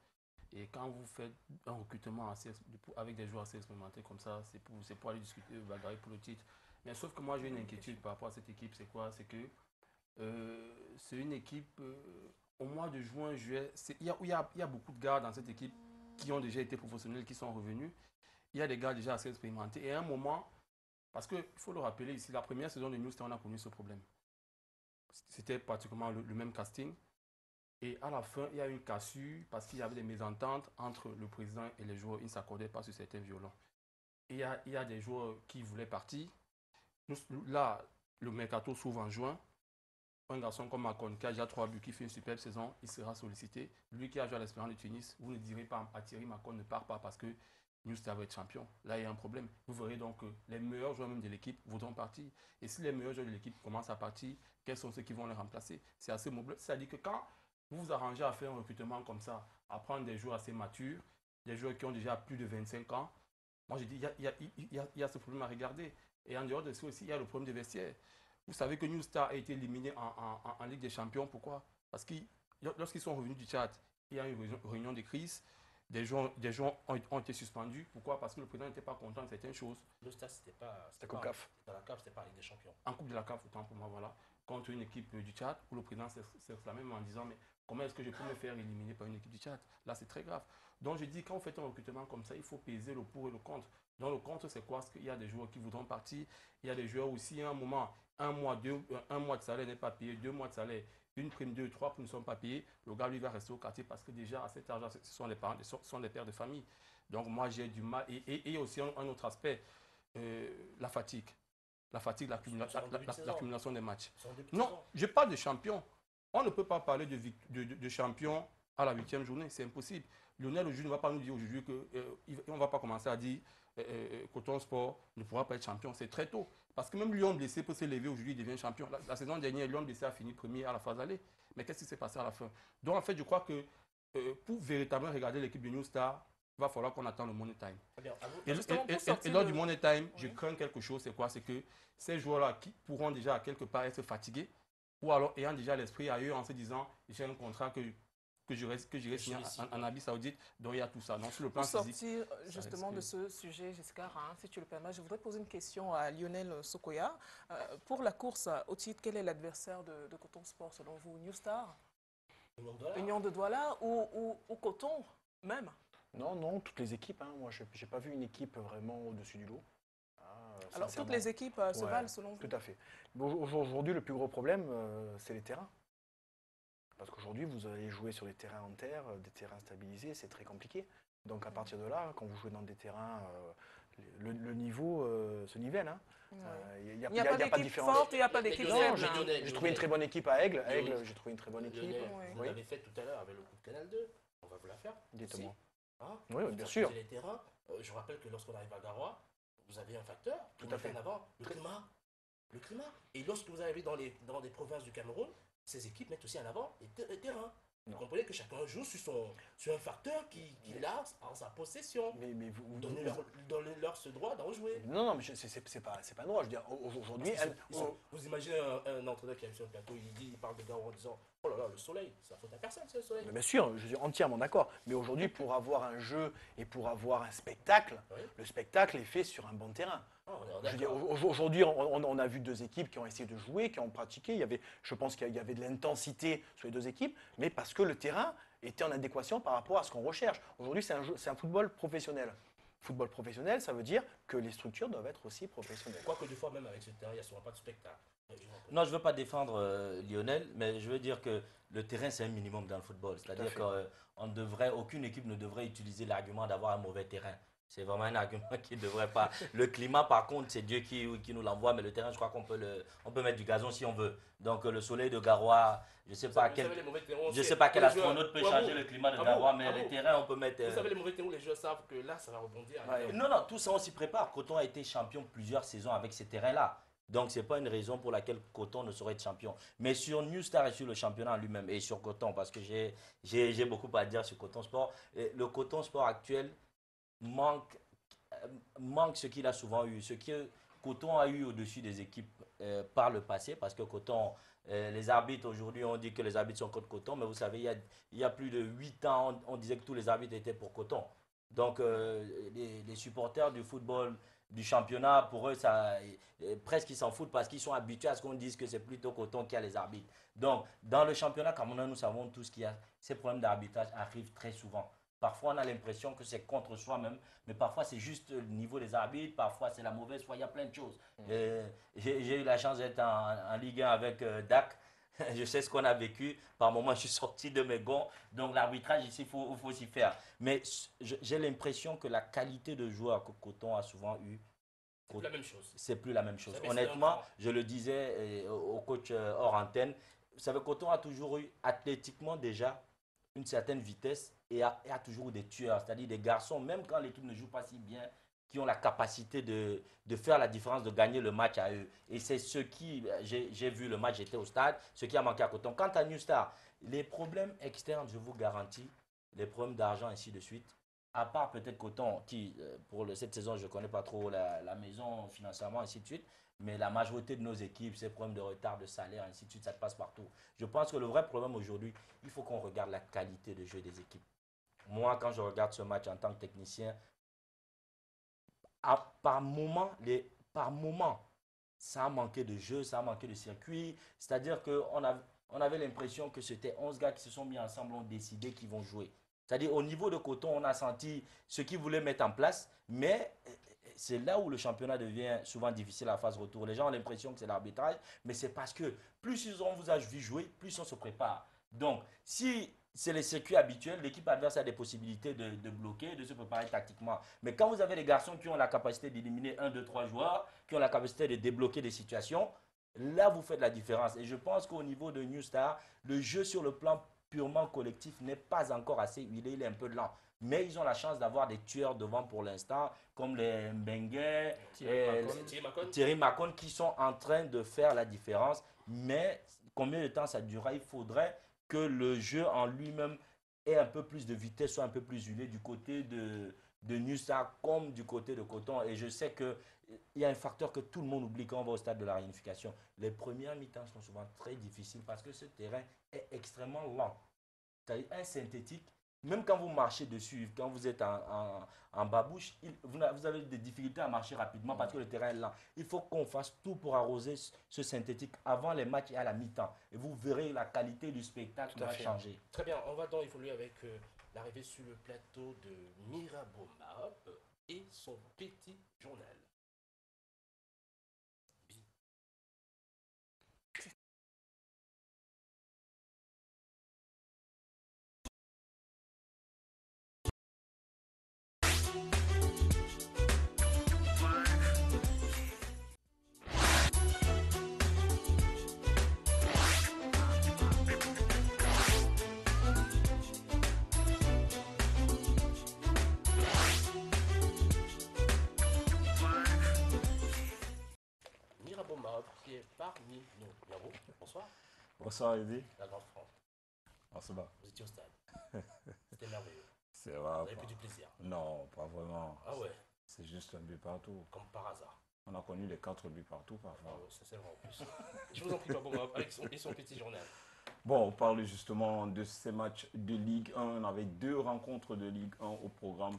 Et quand vous faites un recrutement avec des joueurs assez expérimentés comme ça, c'est pour aller discuter, bagarrer pour le titre. Mais sauf que moi, j'ai une inquiétude par rapport à cette équipe. C'est quoi? C'est que c'est une équipe, au mois de juin, juillet, il y a beaucoup de gars dans cette équipe qui ont déjà été professionnels, qui sont revenus. Il y a des gars déjà assez expérimentés. Et à un moment, parce qu'il faut le rappeler ici, la première saison de New Star, on a connu ce problème. C'était pratiquement le même casting. Et à la fin, il y a eu une cassure parce qu'il y avait des mésententes entre le président et les joueurs. Ils ne s'accordaient pas sur certains violons. Et il y a des joueurs qui voulaient partir. Là, le mercato s'ouvre en juin. Un garçon comme Macon, qui a déjà 3 buts, qui fait une superbe saison, il sera sollicité. Lui qui a joué à l'Espérance de Tunis, vous ne direz pas à Thierry Macon ne part pas parce que New Star va être champion. Là, il y a un problème. Vous verrez donc que les meilleurs joueurs même de l'équipe voudront partir. Et si les meilleurs joueurs de l'équipe commencent à partir, quels sont ceux qui vont les remplacer? C'est assez mobile. C'est-à-dire que quand vous vous arrangez à faire un recrutement comme ça, à prendre des joueurs assez matures, des joueurs qui ont déjà plus de 25 ans, moi je dis, il y a ce problème à regarder. Et en dehors de ça aussi, il y a le problème des vestiaires. Vous savez que New Star a été éliminé en Ligue des Champions. Pourquoi? Parce que lorsqu'ils sont revenus du Tchad, il y a eu une réunion de crise. Des joueurs ont été suspendus. Pourquoi? Parce que le président n'était pas content de certaines choses. Le Stade, c'était pas Coupe CAF. Dans la CAF, c'était pas Ligue des Champions. En Coupe de la CAF, autant pour moi, voilà. Contre une équipe du Tchad, où le président s'est exclamé en disant mais comment est-ce que je peux me faire éliminer par une équipe du Tchad? Là, c'est très grave. Donc, je dis, quand vous faites un recrutement comme ça, il faut peser le pour et le contre. Donc, le contre, c'est quoi? Parce qu'il y a des joueurs qui voudront partir. Il y a des joueurs aussi, à un moment, un mois de salaire n'est pas payé, 2 mois de salaire, une prime, 2, 3 prime ne sont pas payés. Le gars, lui, va rester au quartier parce que déjà, à cet argent, ce sont les parents, ce sont des pères de famille. Donc, moi, j'ai du mal. Et aussi, un autre aspect, la fatigue. La fatigue, l'accumulation des matchs. Non, je parle de champion. On ne peut pas parler de champion à la 8e journée, c'est impossible. Lionel aujourd'hui ne va pas nous dire aujourd'hui qu'on ne va pas commencer à dire Coton Sport ne pourra pas être champion. C'est très tôt. Parce que même Lyon blessé peut s'élever aujourd'hui, il devient champion. La saison dernière, Lyon blessé a fini premier à la phase aller. Mais qu'est-ce qui s'est passé à la fin? Donc en fait, je crois que pour véritablement regarder l'équipe de New Star, il va falloir qu'on attende le Money Time. Et lors du Money Time, je crains quelque chose, c'est quoi? C'est que ces joueurs-là qui pourront déjà à quelque part être fatigués, ou alors ayant déjà l'esprit ailleurs en se disant j'ai un contrat que j'irai signer en Arabie Saoudite, donc il y a tout ça. Donc sur le plan physique, sortir justement de ce sujet, Jessica, si tu le permets, je voudrais poser une question à Lionel Sokoya. Pour la course au titre, quel est l'adversaire de Coton Sport selon vous? New Star, Union de Douala ou Coton même? Non, toutes les équipes. Moi, je n'ai pas vu une équipe vraiment au-dessus du lot. Alors, toutes les équipes se valent selon vous? Tout à fait. Aujourd'hui, le plus gros problème, c'est les terrains. Parce qu'aujourd'hui, vous allez jouer sur des terrains en terre, des terrains stabilisés, c'est très compliqué. Donc, à partir de là, quand vous jouez dans des terrains, le niveau se nivelle. Il n'y a pas d'équipe forte, il n'y a pas d'équipe faible. J'ai trouvé une très bonne équipe à Aigle. J'ai trouvé une très bonne équipe. Vous l'avez fait tout à l'heure avec le coup de Canal 2. On va vous la faire. Dites-moi. Oui, bien sûr. Les terrains, je rappelle que lorsqu'on arrive à Garoua, vous avez un facteur qui met en avant le climat. Et lorsque vous arrivez dans des provinces du Cameroun, ces équipes mettent aussi en avant les terrains. Vous comprenez que chacun joue sur un facteur qu'il a en sa possession. Mais vous donnez-leur ce droit d'en jouer. Non, mais c'est pas un droit. Je veux dire, aujourd'hui... Vous imaginez un entraîneur qui arrive sur le plateau, il parle de Garoua en disant « Oh là là, le soleil, ça faute à personne, c'est le soleil. » Bien sûr, je suis entièrement d'accord. Mais aujourd'hui, pour avoir un jeu et pour avoir un spectacle, le spectacle est fait sur un bon terrain. Aujourd'hui, on a vu 2 équipes qui ont essayé de jouer, qui ont pratiqué. Je pense qu'il y avait de l'intensité sur les 2 équipes, mais parce que le terrain était en adéquation par rapport à ce qu'on recherche. Aujourd'hui, c'est un football professionnel. Football professionnel, ça veut dire que les structures doivent être aussi professionnelles. Quoique des fois, même avec ce terrain, il n'y a souvent pas de spectacle. Non, je ne veux pas défendre Lionel, mais je veux dire que le terrain, c'est un minimum dans le football. C'est-à-dire qu'aucune équipe ne devrait utiliser l'argument d'avoir un mauvais terrain. C'est vraiment un argument qui ne devrait pas. Le climat, par contre, c'est Dieu qui nous l'envoie, mais le terrain, je crois qu'on peut mettre du gazon si on veut. Donc, le soleil de Garoua, je ne sais pas quel astronaute peut changer le climat de Garoua, mais les terrains, on peut mettre... Vous savez, les mauvais terrains, les joueurs savent que là, ça va rebondir. Non, tout ça, on s'y prépare. Coton a été champion plusieurs saisons avec ces terrains-là. Donc, ce n'est pas une raison pour laquelle Coton ne saurait être champion. Mais sur New Star et sur le championnat en lui-même, et sur Coton, parce que j'ai beaucoup à dire sur Coton Sport, le Coton Sport actuel manque ce qu'il a souvent eu, ce que Coton a eu au-dessus des équipes par le passé, parce que Coton, les arbitres aujourd'hui, on dit que les arbitres sont contre Coton, mais vous savez, il y a plus de 8 ans, on disait que tous les arbitres étaient pour Coton. Donc, les supporters du football du championnat, pour eux, presque ils s'en foutent parce qu'ils sont habitués à ce qu'on dise que c'est plutôt Coton qui a les arbitres. Donc, dans le championnat camerounais, nous savons tous qu'il y a ces problèmes d'arbitrage arrivent très souvent. Parfois, on a l'impression que c'est contre soi-même, mais parfois, c'est juste le niveau des arbitres, parfois, c'est la mauvaise foi, il y a plein de choses. J'ai eu la chance d'être en Ligue 1 avec DAC. Je sais ce qu'on a vécu. Par moments, je suis sorti de mes gonds. Donc, l'arbitrage, ici, il faut s'y faire. Mais j'ai l'impression que la qualité de joueur que Coton a souvent eu, c'est plus la même chose. C'est plus la même chose. Honnêtement, je le disais au coach hors antenne, vous savez, Coton a toujours eu athlétiquement déjà une certaine vitesse et a toujours eu des tueurs, c'est-à-dire des garçons, même quand l'équipe ne joue pas si bien, qui ont la capacité de faire la différence, de gagner le match à eux. Et c'est ce qui, j'ai vu le match, j'étais au stade, ce qui a manqué à Coton. Quant à New Star, les problèmes externes, je vous garantis, les problèmes d'argent, ainsi de suite, à part peut-être Coton, qui, pour cette saison, je ne connais pas trop la maison financièrement, ainsi de suite, mais la majorité de nos équipes, ces problèmes de retard de salaire, ainsi de suite, ça passe partout. Je pense que le vrai problème aujourd'hui, il faut qu'on regarde la qualité de jeu des équipes. Moi, quand je regarde ce match en tant que technicien, par moment, ça a manqué de jeu, ça a manqué de circuit. C'est-à-dire qu'on avait l'impression que c'était 11 gars qui se sont mis ensemble, ont décidé qu'ils vont jouer. C'est-à-dire au niveau de Coton, on a senti ce qu'ils voulaient mettre en place, mais c'est là où le championnat devient souvent difficile à la phase retour. Les gens ont l'impression que c'est l'arbitrage, mais c'est parce que plus on vous a vu jouer, plus on se prépare. Donc, si c'est les circuits habituels, l'équipe adverse a des possibilités de bloquer, de se préparer tactiquement. Mais quand vous avez des garçons qui ont la capacité d'éliminer 1, 2, 3 joueurs, qui ont la capacité de débloquer des situations, là, vous faites la différence. Et je pense qu'au niveau de New Star, le jeu sur le plan purement collectif n'est pas encore assez huilé, il est un peu lent. Mais ils ont la chance d'avoir des tueurs devant pour l'instant, comme les Mbengue, Thierry Macon, qui sont en train de faire la différence. Mais combien de temps ça durera? Il faudrait que le jeu en lui-même ait un peu plus de vitesse, soit un peu plus huilé du côté de New Star comme du côté de Coton. Et je sais qu'il y a un facteur que tout le monde oublie quand on va au stade de la réunification. Les premières mi-temps sont souvent très difficiles parce que ce terrain est extrêmement lent. C'est-à-dire un synthétique, même quand vous marchez dessus, quand vous êtes en babouche, vous avez des difficultés à marcher rapidement parce que le terrain est lent. Il faut qu'on fasse tout pour arroser ce synthétique avant les matchs et à la mi-temps. Et vous verrez la qualité du spectacle va changer. Très bien, on va donc évoluer avec l'arrivée sur le plateau de Mirabeau Mahop et son petit journal. Qui est parmi nous. Bravo, bonsoir. Bonsoir, Eddy. La grande France. On se bat. Vous étiez au stade. C'était merveilleux. C'est vrai. Vous avez pris du plaisir. Non, pas vraiment. Ah ouais. C'est juste un but partout. Comme par hasard. On a connu les 4 buts partout parfois. Ah ouais, c'est vrai en plus. Je vous en prie, avec son petit journal. Bon, on parle justement de ces matchs de Ligue 1. On avait 2 rencontres de Ligue 1 au programme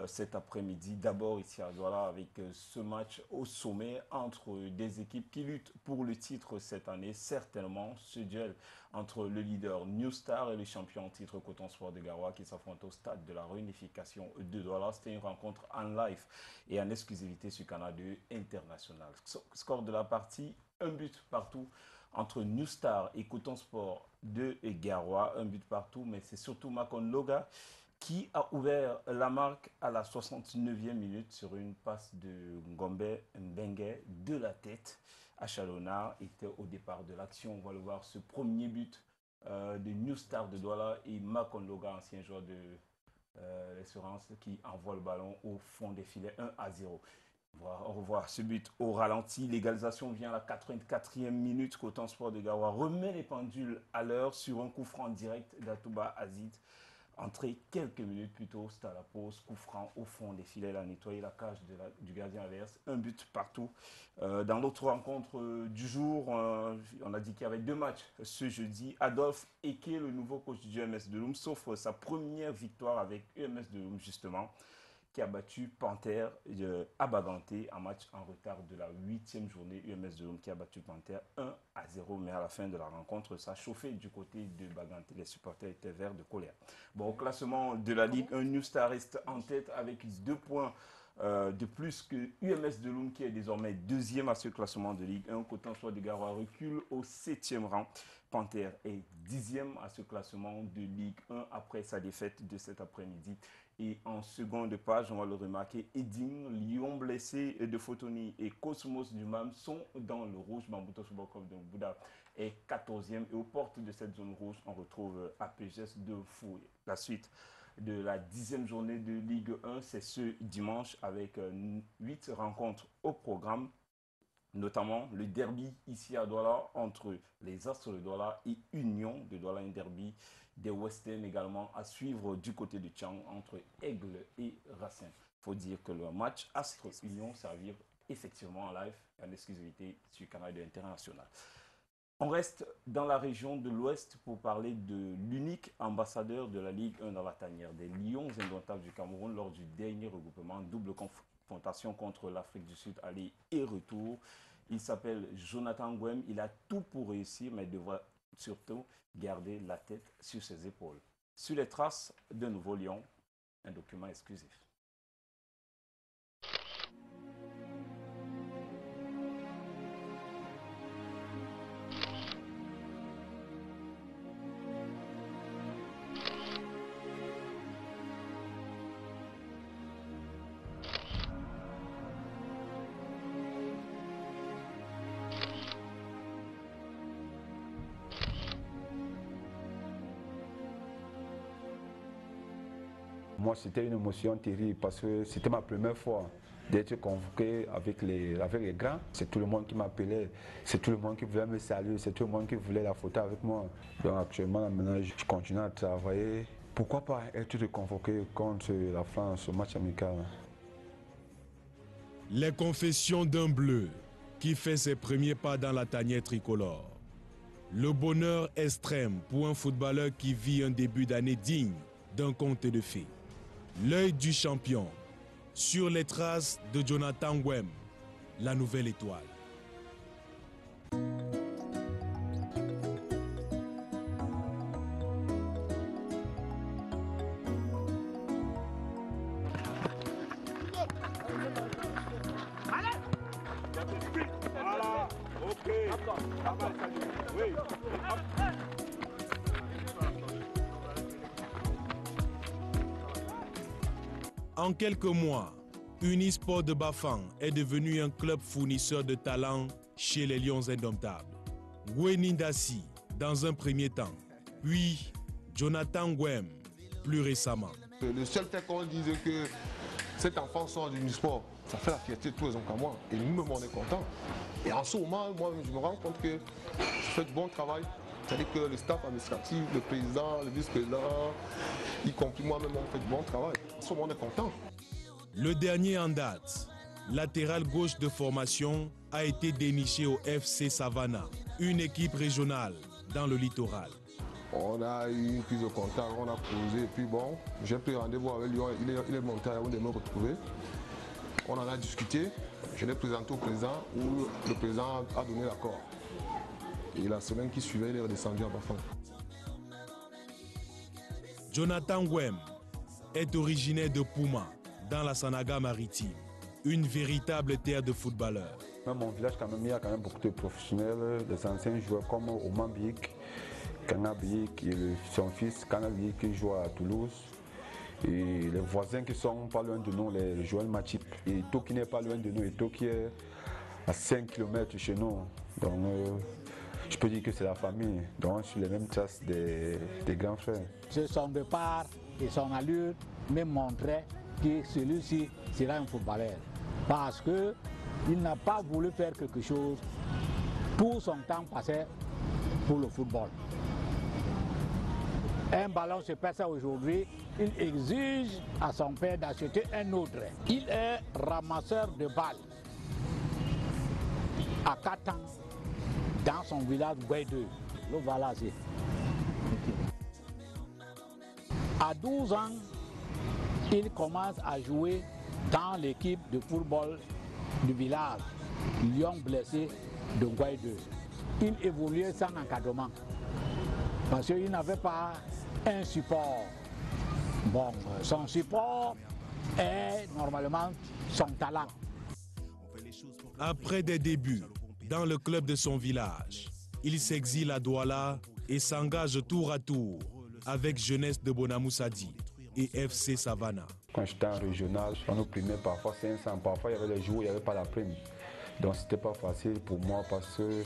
cet après-midi. D'abord ici à Douala avec ce match au sommet entre des équipes qui luttent pour le titre cette année. Certainement ce duel entre le leader New Star et le champion en titre Coton Sport de Garoua qui s'affrontent au stade de la réunification de Douala. C'était une rencontre en live et en exclusivité sur Canal 2 International. Score de la partie, 1 but partout entre New Star et Coton Sport de Garoua. 1 but partout, mais c'est surtout Makon Loga qui a ouvert la marque à la 69e minute sur une passe de Ngombe Mbengue de la tête. Achalona était au départ de l'action. On va le voir, ce premier but de New Star de Douala et Makon Loga, ancien joueur de l'Espérance, qui envoie le ballon au fond des filets 1-0. On revoit ce but au ralenti. L'égalisation vient à la 84e minute. Coton Sport de Garoua remet les pendules à l'heure sur un coup franc direct d'Atouba Azid. Entré quelques minutes plus tôt, c'était à la pause, coup franc au fond des filets, il a nettoyé la cage du gardien adverse, 1 but partout. Dans l'autre rencontre du jour, on a dit qu'il y avait 2 matchs ce jeudi. Adolphe Eke, le nouveau coach du EMS de Loum, sauf sa première victoire avec EMS de Loum justement, qui a battu Panthère à Baganté, un match en retard de la 8e journée. UMS de Lome qui a battu Panthère 1-0, mais à la fin de la rencontre, ça a chauffé du côté de Baganté. Les supporters étaient verts de colère. Bon, au classement de la Ligue 1, New Star reste en tête avec 2 points de plus que UMS de Lome qui est désormais 2e à ce classement de Ligue 1. Cotentin de Garoua recule au 7e rang. Panthère est 10e à ce classement de Ligue 1 après sa défaite de cet après-midi. Et en seconde page, on va le remarquer, Edine, Lyon blessé de Fotoni et Cosmos du MAM sont dans le rouge. Bambuto Football Club de Bouddha est 14e. Et aux portes de cette zone rouge, on retrouve APGS de Fouille. La suite de la 10e journée de Ligue 1, c'est ce dimanche avec 8 rencontres au programme, notamment le derby ici à Douala entre les Astres de Douala et Union de Douala, un derby des West End également à suivre du côté de Tchang entre Aigle et Racine. Il faut dire que le match Astre-Union servir effectivement en live en exclusivité sur Canal International. On reste dans la région de l'Ouest pour parler de l'unique ambassadeur de la Ligue 1 dans la tanière des Lions indomptables du Cameroun lors du dernier regroupement, double confrontation contre l'Afrique du Sud, aller et retour. Il s'appelle Jonathan Ngwem, il a tout pour réussir, mais devra surtout garder la tête sur ses épaules. Sur les traces d'un nouveau lion, un document exclusif. Moi, c'était une émotion terrible parce que c'était ma première fois d'être convoqué avec les grands. C'est tout le monde qui m'appelait, c'est tout le monde qui voulait me saluer, c'est tout le monde qui voulait la photo avec moi. Donc actuellement, maintenant, je continue à travailler. Pourquoi pas être convoqué contre la France au match amical? Les confessions d'un bleu qui fait ses premiers pas dans la tanière tricolore. Le bonheur extrême pour un footballeur qui vit un début d'année digne d'un conte de fées. L'œil du champion sur les traces de Jonathan Ngwem, la nouvelle étoile. Voilà, ok. Oui. En quelques mois, Unisport de Bafang est devenu un club fournisseur de talents chez les Lions indomptables. Gwenindasi dans un premier temps, puis Jonathan Ngwem plus récemment. Le seul fait qu'on dise que cet enfant sort du sport, ça fait la fierté de tous les Onkamois. Et nous-mêmes, on est contents. Et en ce moment, moi, je me rends compte que je fais du bon travail. C'est-à-dire que le staff administratif, le président, le vice-président, y compris moi-même, on fait du bon travail. En ce moment, on est content. Le dernier en date, latéral gauche de formation, a été déniché au FC Savannah, une équipe régionale dans le littoral. On a eu une prise de contact, on a posé, et puis bon, j'ai pris rendez-vous avec lui, il est monté à de me retrouver. On en a discuté, je l'ai présenté au président, où le président a donné l'accord. Et la semaine qui suivait, il est redescendu à Bafang. Jonathan Ngwem est originaire de Pouma, dans la Sanaga maritime, une véritable terre de footballeurs. Dans mon village, quand même, il y a quand même beaucoup de professionnels, des anciens joueurs comme Oman Biik, Kana Biik et son fils Kana Biik qui joue à Toulouse. Et les voisins qui sont pas loin de nous, les Joël Matip. Et Ito qui n'est pas loin de nous, Ito qui est à 5 km chez nous. Donc, je peux dire que c'est la famille, donc sur les mêmes traces des grands frères. Son départ et son allure me montraient que celui-ci sera un footballeur. Parce qu'il n'a pas voulu faire quelque chose. Tout son temps passé pour le football. Un ballon se passe aujourd'hui, il exige à son père d'acheter un autre. Il est ramasseur de balles. À 4 ans, dans son village Guaideux, le Valasé. À 12 ans, il commence à jouer dans l'équipe de football du village, Lion blessé de Ngouaï 2. Il évoluait sans encadrement parce qu'il n'avait pas un support. Bon, son support est normalement son talent. Après des débuts dans le club de son village, il s'exile à Douala et s'engage tour à tour avec Jeunesse de Bonamoussadi et FC Savannah. Quand j'étais en régional, on nous primait parfois 500, parfois il y avait les jours où il n'y avait pas la prime. Donc c'était pas facile pour moi parce que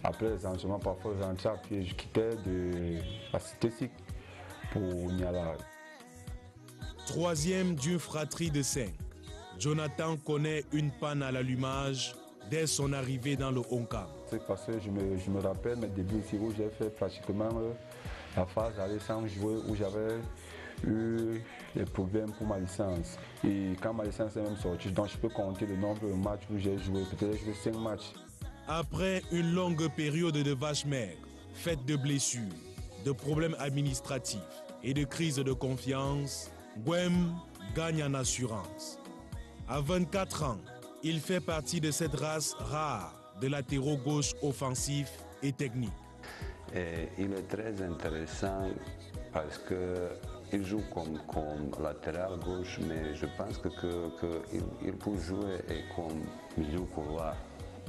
après les entraînements, parfois je rentrais à pied, je quittais de la cité SIC pour Niala. Troisième d'une fratrie de 5, Jonathan connaît une panne à l'allumage dès son arrivée dans le Honkam. C'est parce que je me rappelle mes débuts ici où j'ai fait pratiquement la phase d'aller sans jouer, où j'avais eu des problèmes pour ma licence. Et quand ma licence est même sortie, donc je peux compter le nombre de matchs où j'ai joué. Peut-être j'ai joué 5 matchs. Après une longue période de vaches maigres, faite de blessures, de problèmes administratifs et de crise de confiance, Gwem gagne en assurance. À 24 ans, il fait partie de cette race rare de latéraux gauche offensif et technique. Et il est très intéressant parce qu'il joue comme latéral gauche, mais je pense qu'il peut jouer comme milieu couloir.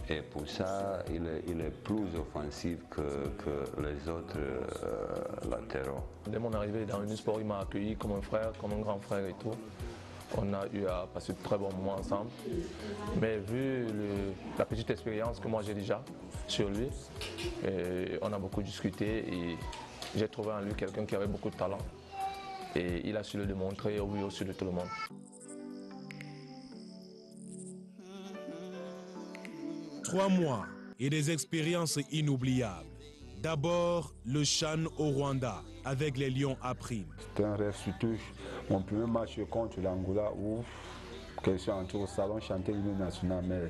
Et pour ça, il est plus offensif que les autres latéraux. Dès mon arrivée dans l'Unisport, il m'a accueilli comme un frère, comme un grand frère et tout. On a eu à passer de très bons moments ensemble. Mais vu la petite expérience que moi j'ai déjà sur lui, on a beaucoup discuté et j'ai trouvé en lui quelqu'un qui avait beaucoup de talent. Et il a su le démontrer au vu de tout le monde. Trois mois et des expériences inoubliables. D'abord, le CHAN au Rwanda avec les Lions à prime. C'était un rêve surtout. Mon premier match contre l'Angola où quelqu'un entré au salon chantait l'hymne national, mais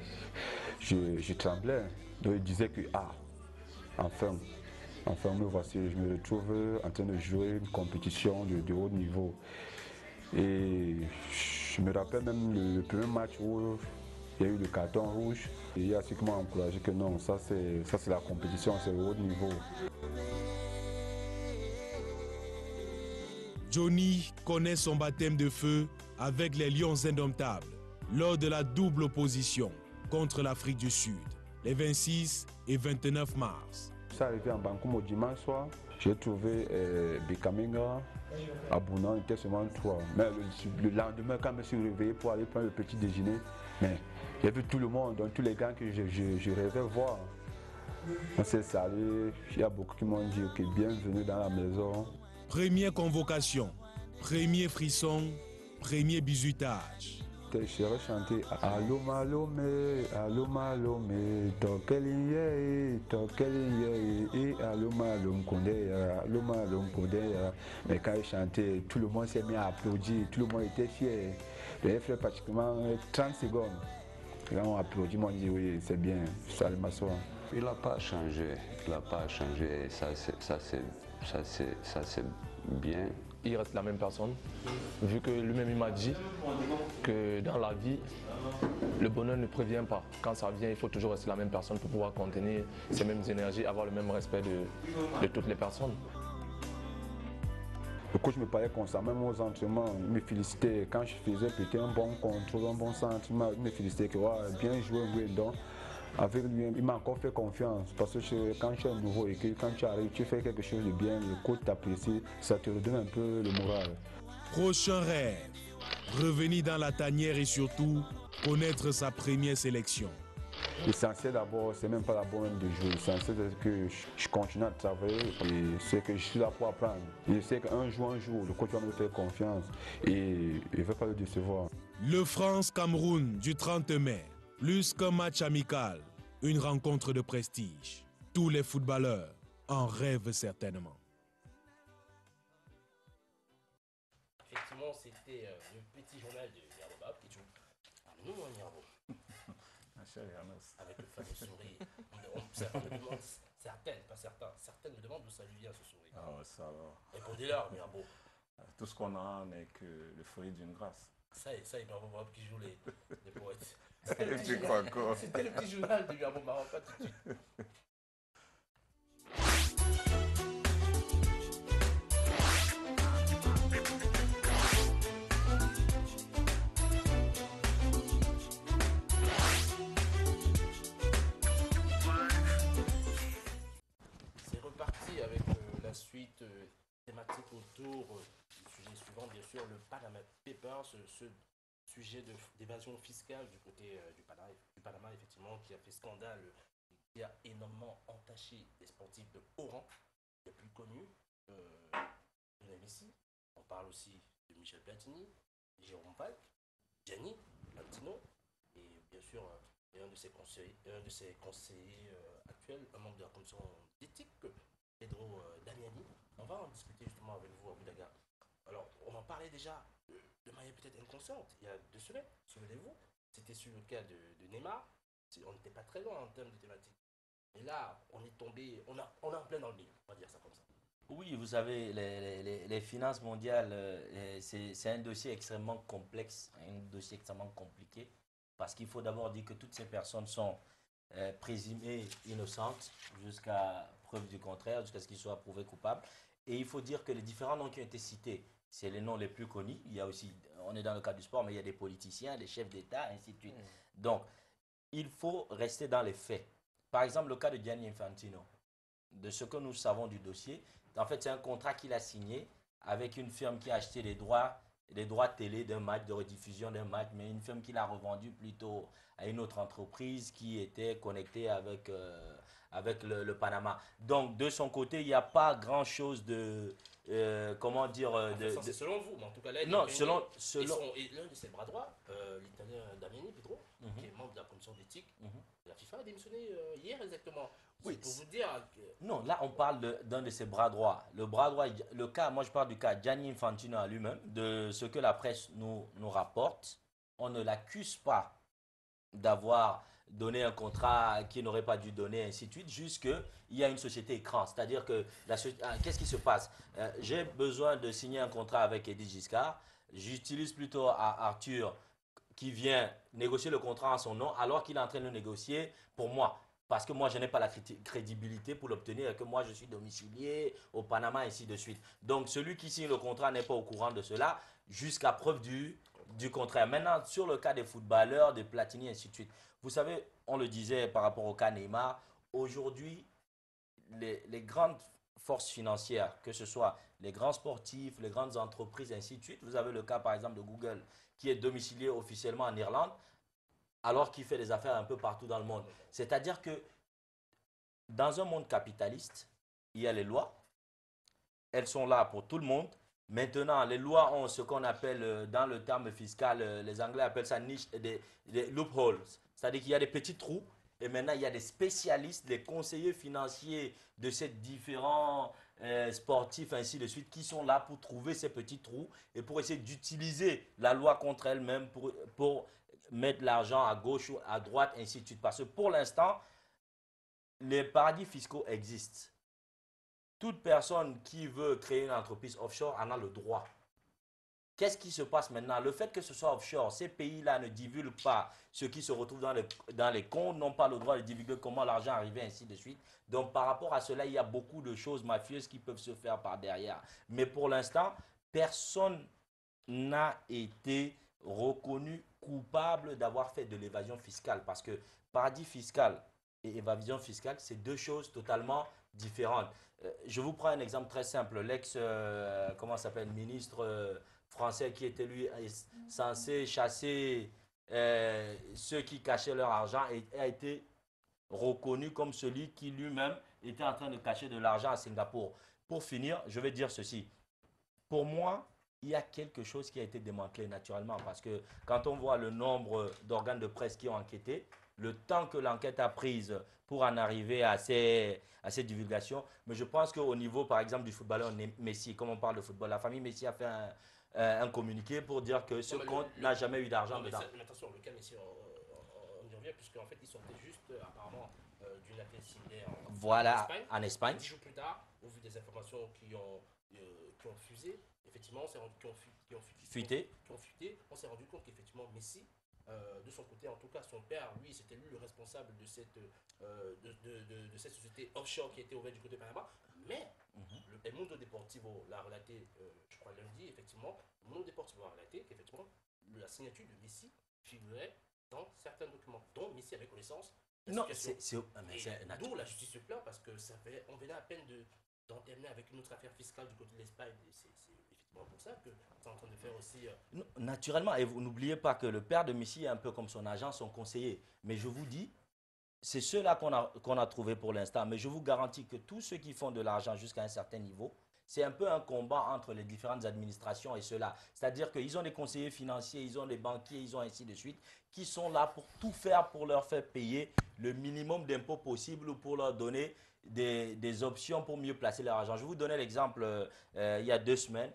je tremblais. Donc je disais que enfin me voici, je me retrouve en train de jouer une compétition de haut niveau. Et je me rappelle même le premier match où il y a eu le carton rouge. Et il y a ce qui m'a encouragé que non, ça c'est la compétition, c'est le haut niveau. Johnny connaît son baptême de feu avec les Lions indomptables lors de la double opposition contre l'Afrique du Sud, les 26 et 29 mars. Je suis arrivé en Bankoum au dimanche soir, j'ai trouvé Bikaminga, Abouna, on était seulement 3. Mais le lendemain, quand je me suis réveillé pour aller prendre le petit déjeuner, j'ai vu tout le monde, donc tous les gars que je rêvais voir. On s'est salé, il y a beaucoup qui m'ont dit ok, bienvenue dans la maison. Première convocation, premier frisson, premier bizutage. Je chanté Allo Malome, Allo Malome, Tokelinye, Tokelinye, Allo Malome Kondeya, Allo Malome Kondeya. Mais quand il chantait, tout le monde s'est mis à applaudir, tout le monde était fier. J'ai fait pratiquement 30 secondes. Quand on applaudit, on dit oui, c'est bien, ça allait m'asseoir. Il n'a pas changé, ça c'est bien. Il reste la même personne, vu que lui-même il m'a dit que dans la vie, le bonheur ne prévient pas. Quand ça vient, il faut toujours rester la même personne pour pouvoir contenir ces mêmes énergies, avoir le même respect de toutes les personnes. Le coach me parlait constamment, même aux entraînements, il me félicitait. Quand je faisais peut-être un bon contrôle, un bon sentiment, il me félicitait que bien joué, oui, donc. Avec lui, il m'a encore fait confiance parce que quand tu es un nouveau et que quand tu arrives, tu fais quelque chose de bien, le coach t'apprécie, ça te redonne un peu le moral. Prochain rêve, revenir dans la tanière et surtout connaître sa première sélection. L'essentiel d'abord, c'est même pas d'abord même de jouer. L'essentiel c'est que je continue à travailler et c'est que je suis là pour apprendre. Je sais qu'un jour, le coach va me faire confiance et il ne veut pas le décevoir. Le France-Cameroun du 30 mai. Plus qu'un match amical, une rencontre de prestige. Tous les footballeurs en rêvent certainement. Effectivement, c'était le petit journal de Yarbab qui joue à nous en Yarbo. Avec le fameux sourire. Certains me demandent, certaines me demandent d'où ça lui vient ce sourire. Ah, ça va. Répondez-leur, Yarbo. Tout ce qu'on a n'est que le fruit d'une grâce. Ça, il Bravo Maroc qui joue les poètes. Tu crois quoi? C'était le petit journal du Bravo Maroc, pas tout de suite. C'est reparti avec la suite thématique autour du sujet suivant, bien sûr, le Panama Papers, ce sujet d'évasion fiscale du côté du Panama, effectivement, qui a fait scandale, qui a énormément entaché les sportifs de haut rang, les plus connus, Lionel Messi. On parle aussi de Michel Platini, Jérôme Valk, Gianni Infantino, et bien sûr, un de ses conseillers actuels, un membre de la commission d'éthique, Pedro Damiani. On va en discuter justement avec vous, Aboudaga. Alors, on en parlait déjà de manière peut-être inconsciente il y a 2 semaines, souvenez-vous. C'était sur le cas de Neymar. On n'était pas très loin en termes de thématique. Et là, on est tombé, on est en plein dans le nez, on va dire ça comme ça. Oui, vous savez, les finances mondiales, c'est un dossier extrêmement complexe, un dossier extrêmement compliqué, parce qu'il faut d'abord dire que toutes ces personnes sont présumées innocentes jusqu'à preuve du contraire, jusqu'à ce qu'ils soient prouvés coupables. Et il faut dire que les différents noms qui ont été cités, c'est les noms les plus connus. Il y a aussi, on est dans le cadre du sport, mais il y a des politiciens, des chefs d'État, ainsi de suite. Donc, il faut rester dans les faits. Par exemple, le cas de Gianni Infantino, de ce que nous savons du dossier, en fait, c'est un contrat qu'il a signé avec une firme qui a acheté les droits télé d'un match, de rediffusion d'un match, mais une firme qu'il a revendu plutôt à une autre entreprise qui était connectée avec le Panama. Donc, de son côté, il n'y a pas grand-chose de... comment dire... C'est selon vous, mais en tout cas, là, non, selon... Et l'un de ses bras droits, l'Italien Damiani, Pedro, qui est membre de la commission d'éthique, la FIFA a démissionné hier exactement. Oui, pour vous dire... Non, là, on parle d'un de ses bras droits. Le bras droit, le cas, moi je parle du cas Gianni Infantino à lui-même, de ce que la presse nous rapporte. On ne l'accuse pas d'avoir donné un contrat qu'il n'aurait pas dû donner, ainsi de suite, juste qu'il y a une société écran. C'est-à-dire que, qu'est-ce qui se passe? J'ai besoin de signer un contrat avec Eddy Giscard. J'utilise plutôt Arthur qui vient négocier le contrat en son nom, alors qu'il est en train de le négocier pour moi. Parce que moi, je n'ai pas la crédibilité pour l'obtenir et que moi, je suis domicilié au Panama, ainsi de suite. Donc, celui qui signe le contrat n'est pas au courant de cela jusqu'à preuve du contraire. Maintenant, sur le cas des footballeurs, des Platini, ainsi de suite. Vous savez, on le disait par rapport au cas Neymar, aujourd'hui, les grandes forces financières, que ce soit les grands sportifs, les grandes entreprises, ainsi de suite. Vous avez le cas, par exemple, de Google, qui est domicilié officiellement en Irlande, alors qu'il fait des affaires un peu partout dans le monde. C'est-à-dire que dans un monde capitaliste, il y a les lois. Elles sont là pour tout le monde. Maintenant, les lois ont ce qu'on appelle, dans le terme fiscal, les Anglais appellent ça niche, des loopholes. C'est-à-dire qu'il y a des petits trous. Et maintenant, il y a des spécialistes, les conseillers financiers de ces différents sportifs, ainsi de suite, qui sont là pour trouver ces petits trous et pour essayer d'utiliser la loi contre elle-même pour mettre l'argent à gauche ou à droite, ainsi de suite. Parce que pour l'instant, les paradis fiscaux existent. Toute personne qui veut créer une entreprise offshore en a le droit. Qu'est-ce qui se passe maintenant? Le fait que ce soit offshore, ces pays-là ne divulguent pas ce qui se retrouve dans les comptes, n'ont pas le droit de divulguer comment l'argent est arrivé, ainsi de suite. Donc, par rapport à cela, il y a beaucoup de choses mafieuses qui peuvent se faire par derrière. Mais pour l'instant, personne n'a été reconnu coupable d'avoir fait de l'évasion fiscale. Parce que paradis fiscal et évasion fiscale, c'est deux choses totalement différentes. Je vous prends un exemple très simple. Ministre français qui était lui censé chasser ceux qui cachaient leur argent et a été reconnu comme celui qui lui-même était en train de cacher de l'argent à Singapour. Pour finir, je vais dire ceci. Pour moi, il y a quelque chose qui a été démantelé naturellement parce que quand on voit le nombre d'organes de presse qui ont enquêté, le temps que l'enquête a prise pour en arriver à ces divulgations, mais je pense qu'au niveau, par exemple, du footballeur Messi, comme on parle de football, la famille Messi a fait un communiqué pour dire que ce compte n'a jamais eu d'argent dedans. Mais attention, le cas Messi, on y revient, puisqu'en fait, ils sortaient juste, apparemment, d'une affaire similaire en Espagne. 10 jours plus tard, au vu des informations qui ont fusé, effectivement, on s'est rendu fuité. On s'est rendu compte qu'effectivement, Messi, de son côté, en tout cas, son père, lui, c'était lui le responsable de cette, de cette société offshore qui était ouverte du côté de Panama. Mais le El Mundo Deportivo l'a relaté, je crois lundi, effectivement, le Mundo Deportivo a relaté qu'effectivement, la signature de Messi figurait dans certains documents, dont Messi avait connaissance. Non, d'où la justice se plaint, parce que on venait à peine d'en terminer avec une autre affaire fiscale du côté de l'Espagne. C'est effectivement pour ça que c'est en train de faire aussi... Naturellement, et vous n'oubliez pas que le père de Messi est un peu comme son agent, son conseiller. Mais je vous dis, c'est ceux-là qu'on a trouvé pour l'instant. Mais je vous garantis que tous ceux qui font de l'argent jusqu'à un certain niveau, c'est un peu un combat entre les différentes administrations et ceux-là. C'est-à-dire qu'ils ont des conseillers financiers, ils ont des banquiers, ils ont ainsi de suite, qui sont là pour tout faire pour leur faire payer le minimum d'impôts possible ou pour leur donner des options pour mieux placer leur argent. Je vais vous donner l'exemple, il y a 2 semaines,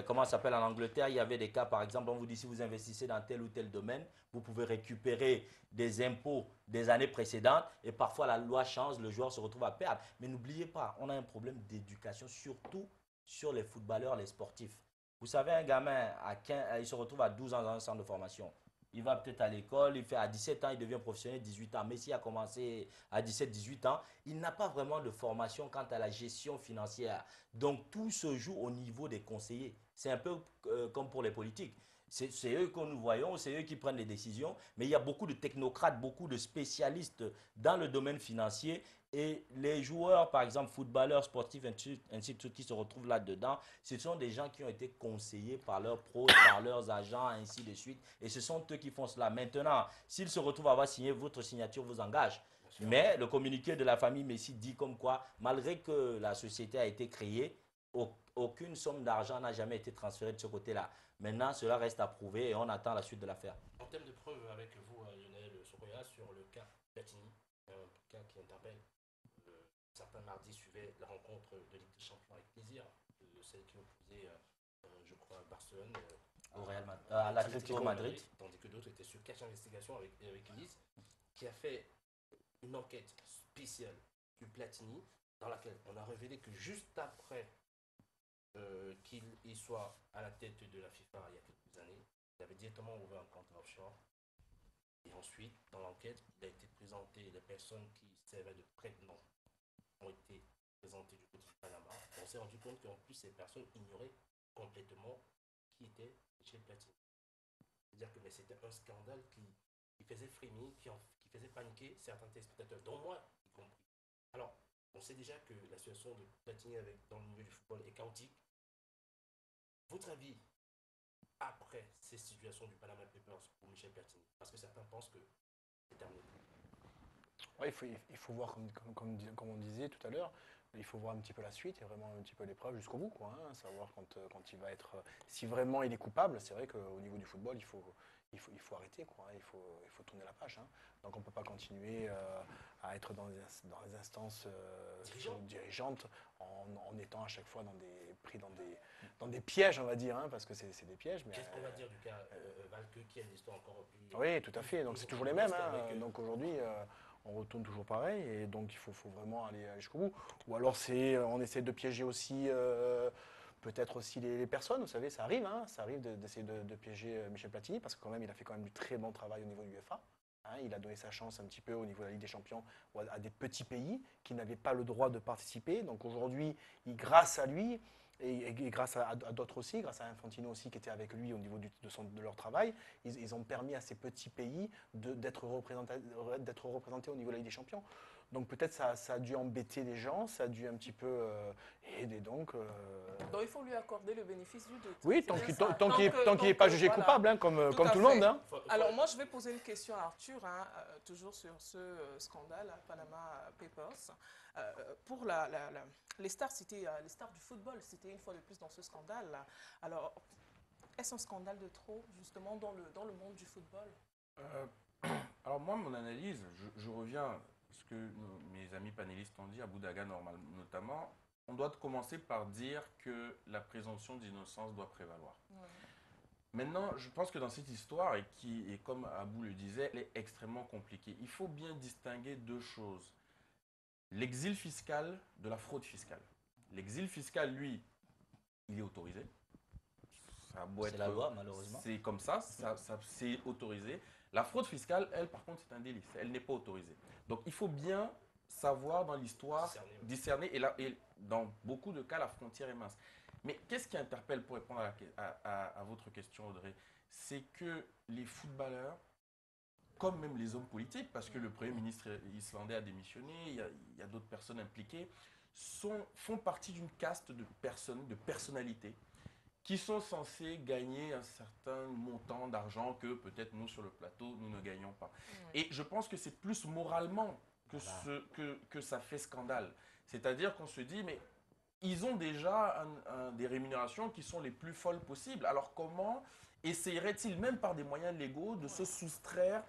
comment ça s'appelle en Angleterre, il y avait des cas, par exemple, on vous dit si vous investissez dans tel ou tel domaine, vous pouvez récupérer des impôts des années précédentes et parfois la loi change, le joueur se retrouve à perdre. Mais n'oubliez pas, on a un problème d'éducation, surtout sur les footballeurs, les sportifs. Vous savez, un gamin, il se retrouve à 12 ans dans un centre de formation. Il va peut-être à l'école, il fait à 17 ans, il devient professionnel, 18 ans. Messi a commencé à 17-18 ans. Il n'a pas vraiment de formation quant à la gestion financière. Donc, tout se joue au niveau des conseillers. C'est un peu comme pour les politiques. C'est eux que nous voyons, c'est eux qui prennent les décisions. Mais il y a beaucoup de technocrates, beaucoup de spécialistes dans le domaine financier. Et les joueurs, par exemple, footballeurs, sportifs, ainsi de suite, qui se retrouvent là-dedans, ce sont des gens qui ont été conseillés par leurs pros, par leurs agents, ainsi de suite. Et ce sont eux qui font cela. Maintenant, s'ils se retrouvent à avoir signé, votre signature vous engage. Mais le communiqué de la famille Messi dit comme quoi, malgré que la société a été créée, aucune somme d'argent n'a jamais été transférée de ce côté-là. Maintenant, cela reste à prouver et on attend la suite de l'affaire. En termes de preuves avec vous, Lionel Soroya, sur le cas Platini, un cas qui interpelle. Certains mardis suivaient la rencontre de Ligue des Champions avec plaisir, de celle qui opposait, je crois, Barcelone à l'Atlético Madrid. Tandis que d'autres étaient sur cache investigation avec Nice, qui a fait une enquête spéciale du Platini, dans laquelle on a révélé que juste après qu'il soit à la tête de la FIFA il y a quelques années, il avait directement ouvert un compte offshore. Et ensuite, dans l'enquête, il a été présenté les personnes qui servaient de prête-nom ont été présentées du côté du Panama. On s'est rendu compte qu'en plus, ces personnes ignoraient complètement qui était Michel Platini. C'est-à-dire que c'était un scandale qui faisait frémir, qui faisait paniquer certains téléspectateurs, dont moi y compris. Alors, on sait déjà que la situation de Platini dans le milieu du football est chaotique. Votre avis après ces situations du Panama Papers pour Michel Platini? Parce que certains pensent que c'est terminé. Ouais, il faut voir, comme on disait tout à l'heure, il faut voir un petit peu la suite et vraiment un petit peu l'épreuve jusqu'au bout, quoi, hein, savoir quand il va être... Si vraiment il est coupable, c'est vrai qu'au niveau du football, il faut arrêter, quoi, hein, il faut tourner la page. Hein. Donc on ne peut pas continuer à être dans les instances dirigeantes en étant à chaque fois pris dans des pièges, on va dire, hein, parce que c'est des pièges. Qu'est-ce qu'on va dire du cas Valque, qui a une histoire encore plus... Oui, tout à fait, donc c'est toujours les mêmes. Hein, donc aujourd'hui... on retourne toujours pareil et donc il faut vraiment aller jusqu'au bout. Ou alors on essaie de piéger aussi peut-être aussi les personnes, vous savez, ça arrive d'essayer de piéger Michel Platini parce que quand même il a fait quand même du très bon travail au niveau de l'UEFA. Hein, il a donné sa chance un petit peu au niveau de la Ligue des Champions à des petits pays qui n'avaient pas le droit de participer. Donc aujourd'hui, grâce à lui, et grâce à d'autres aussi, grâce à Infantino aussi qui était avec lui au niveau de leur travail, ils ont permis à ces petits pays d'être représentés au niveau de la Ligue des Champions. Donc peut-être ça a dû embêter les gens, ça a dû un petit peu aider donc... Donc il faut lui accorder le bénéfice du doute. Oui, tant qu'il n'est pas jugé coupable, hein, comme tout le monde. Hein. Alors moi je vais poser une question à Arthur, hein, toujours sur ce scandale, Panama Papers. Pour les stars du football, c'était une fois de plus dans ce scandale. Alors, est-ce un scandale de trop, justement, dans le monde du football? Alors moi, mon analyse, je reviens à ce que mes amis panélistes ont dit, à Boudaga notamment, on doit commencer par dire que la présomption d'innocence doit prévaloir. Ouais. Maintenant, je pense que dans cette histoire, et comme Abou le disait, elle est extrêmement compliquée. Il faut bien distinguer deux choses. L'exil fiscal de la fraude fiscale. L'exil fiscal, lui, il est autorisé. C'est la loi, malheureusement. C'est comme ça, c'est autorisé. La fraude fiscale, elle, par contre, c'est un délit. Elle n'est pas autorisée. Donc, il faut bien savoir dans l'histoire, discerner. Et dans beaucoup de cas, la frontière est mince. Mais qu'est-ce qui interpelle, pour répondre à votre question, Audrey, c'est que les footballeurs, comme même les hommes politiques, parce que le Premier ministre islandais a démissionné, il y a d'autres personnes impliquées, font partie d'une caste de personnes, de personnalités, qui sont censées gagner un certain montant d'argent que peut-être nous, sur le plateau, nous ne gagnons pas. Et je pense que c'est plus moralement que ça fait scandale. C'est-à-dire qu'on se dit, mais ils ont déjà des rémunérations qui sont les plus folles possibles. Alors comment essayeraient-ils, même par des moyens légaux, de se soustraire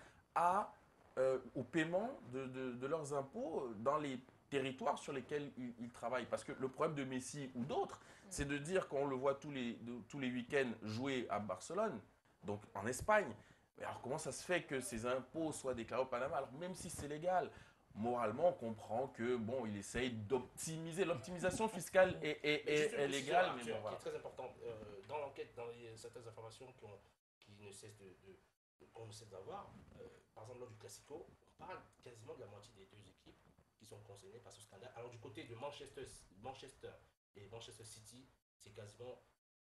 au paiement de leurs impôts dans les territoires sur lesquels ils travaillent? Parce que le problème de Messi ou d'autres, c'est de dire qu'on le voit tous les week-ends jouer à Barcelone, donc en Espagne. Mais alors comment ça se fait que ces impôts soient déclarés au Panama? Alors même si c'est légal, moralement, on comprend que bon, il essaye d'optimiser. L'optimisation fiscale est légale, mais bon, voilà. Qui est très importante. Dans l'enquête, dans certaines informations qu'on ne cesse d'avoir, par exemple lors du Classico, on parle quasiment de la moitié des deux équipes qui sont concernées par ce scandale. Alors du côté de Manchester et Manchester City, c'est quasiment,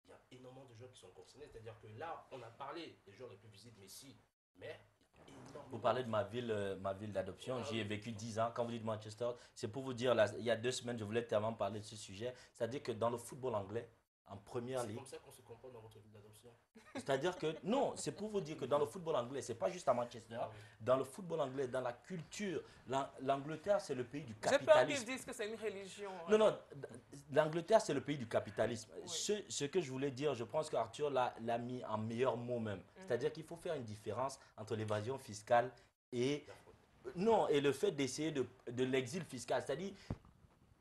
il y a énormément de joueurs qui sont concernés. C'est-à-dire que là, on a parlé des joueurs les plus visibles, Messi, mais vous parlez de ma ville d'adoption. J'y ai vécu 10 ans. Quand vous dites Manchester, c'est pour vous dire, là, il y a 2 semaines, je voulais tellement parler de ce sujet. C'est-à-dire que dans le football anglais, en première ligue... C'est comme ça qu'on se comprend dans votre ville d'adoption. C'est-à-dire que, non, c'est pour vous dire que dans le football anglais, c'est pas juste à Manchester. Dans le football anglais, dans la culture, l'Angleterre, c'est le pays du capitalisme. J'ai peur qu'ils disent que c'est une religion. Non, non, l'Angleterre, c'est le pays du capitalisme. Oui. Ce que je voulais dire, je pense qu'Arthur l'a mis en meilleur mot même. C'est-à-dire qu'il faut faire une différence entre l'évasion fiscale et... Non, et le fait d'essayer de l'exil fiscal. C'est-à-dire,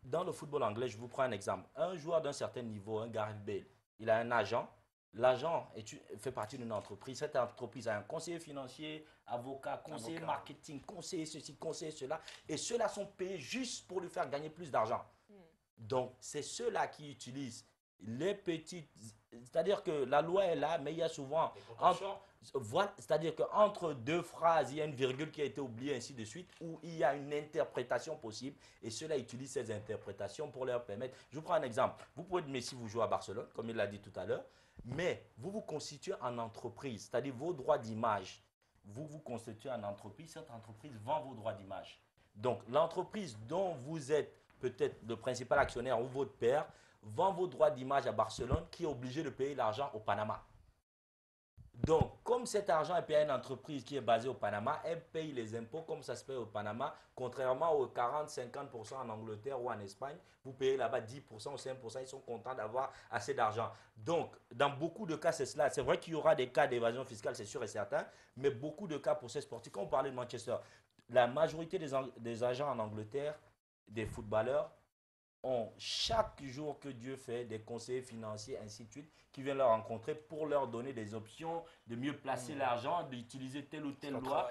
dans le football anglais, je vous prends un exemple. Un joueur d'un certain niveau, un Gareth Bale, il a un agent. L'agent fait partie d'une entreprise. Cette entreprise a un conseiller financier, avocat, conseiller marketing, conseiller ceci, conseiller cela. Et ceux-là sont payés juste pour lui faire gagner plus d'argent. Donc, c'est ceux-là qui utilisent les petites... C'est-à-dire que la loi est là, mais il y a souvent... C'est-à-dire qu'entre 2 phrases, il y a une virgule qui a été oubliée, ainsi de suite, où il y a une interprétation possible. Et ceux-là utilisent ces interprétations pour leur permettre... Je vous prends un exemple. Vous pouvez, mais si vous jouez à Barcelone, comme il l'a dit tout à l'heure, mais vous vous constituez en entreprise, c'est-à-dire vos droits d'image. Vous vous constituez en entreprise, cette entreprise vend vos droits d'image. Donc, l'entreprise dont vous êtes peut-être le principal actionnaire ou votre père vend vos droits d'image à Barcelone qui est obligé de payer l'argent au Panama. Donc, comme cet argent est payé à une entreprise qui est basée au Panama, elle paye les impôts comme ça se paye au Panama, contrairement aux 40-50% en Angleterre ou en Espagne. Vous payez là-bas 10% ou 5%, ils sont contents d'avoir assez d'argent. Donc, dans beaucoup de cas, c'est cela. C'est vrai qu'il y aura des cas d'évasion fiscale, c'est sûr et certain, mais beaucoup de cas pour ces sportifs. Quand on parlait de Manchester, la majorité des agents en Angleterre, des footballeurs, ont chaque jour que Dieu fait des conseillers financiers, ainsi de suite, qui viennent leur rencontrer pour leur donner des options, de mieux placer l'argent, d'utiliser telle ou telle loi.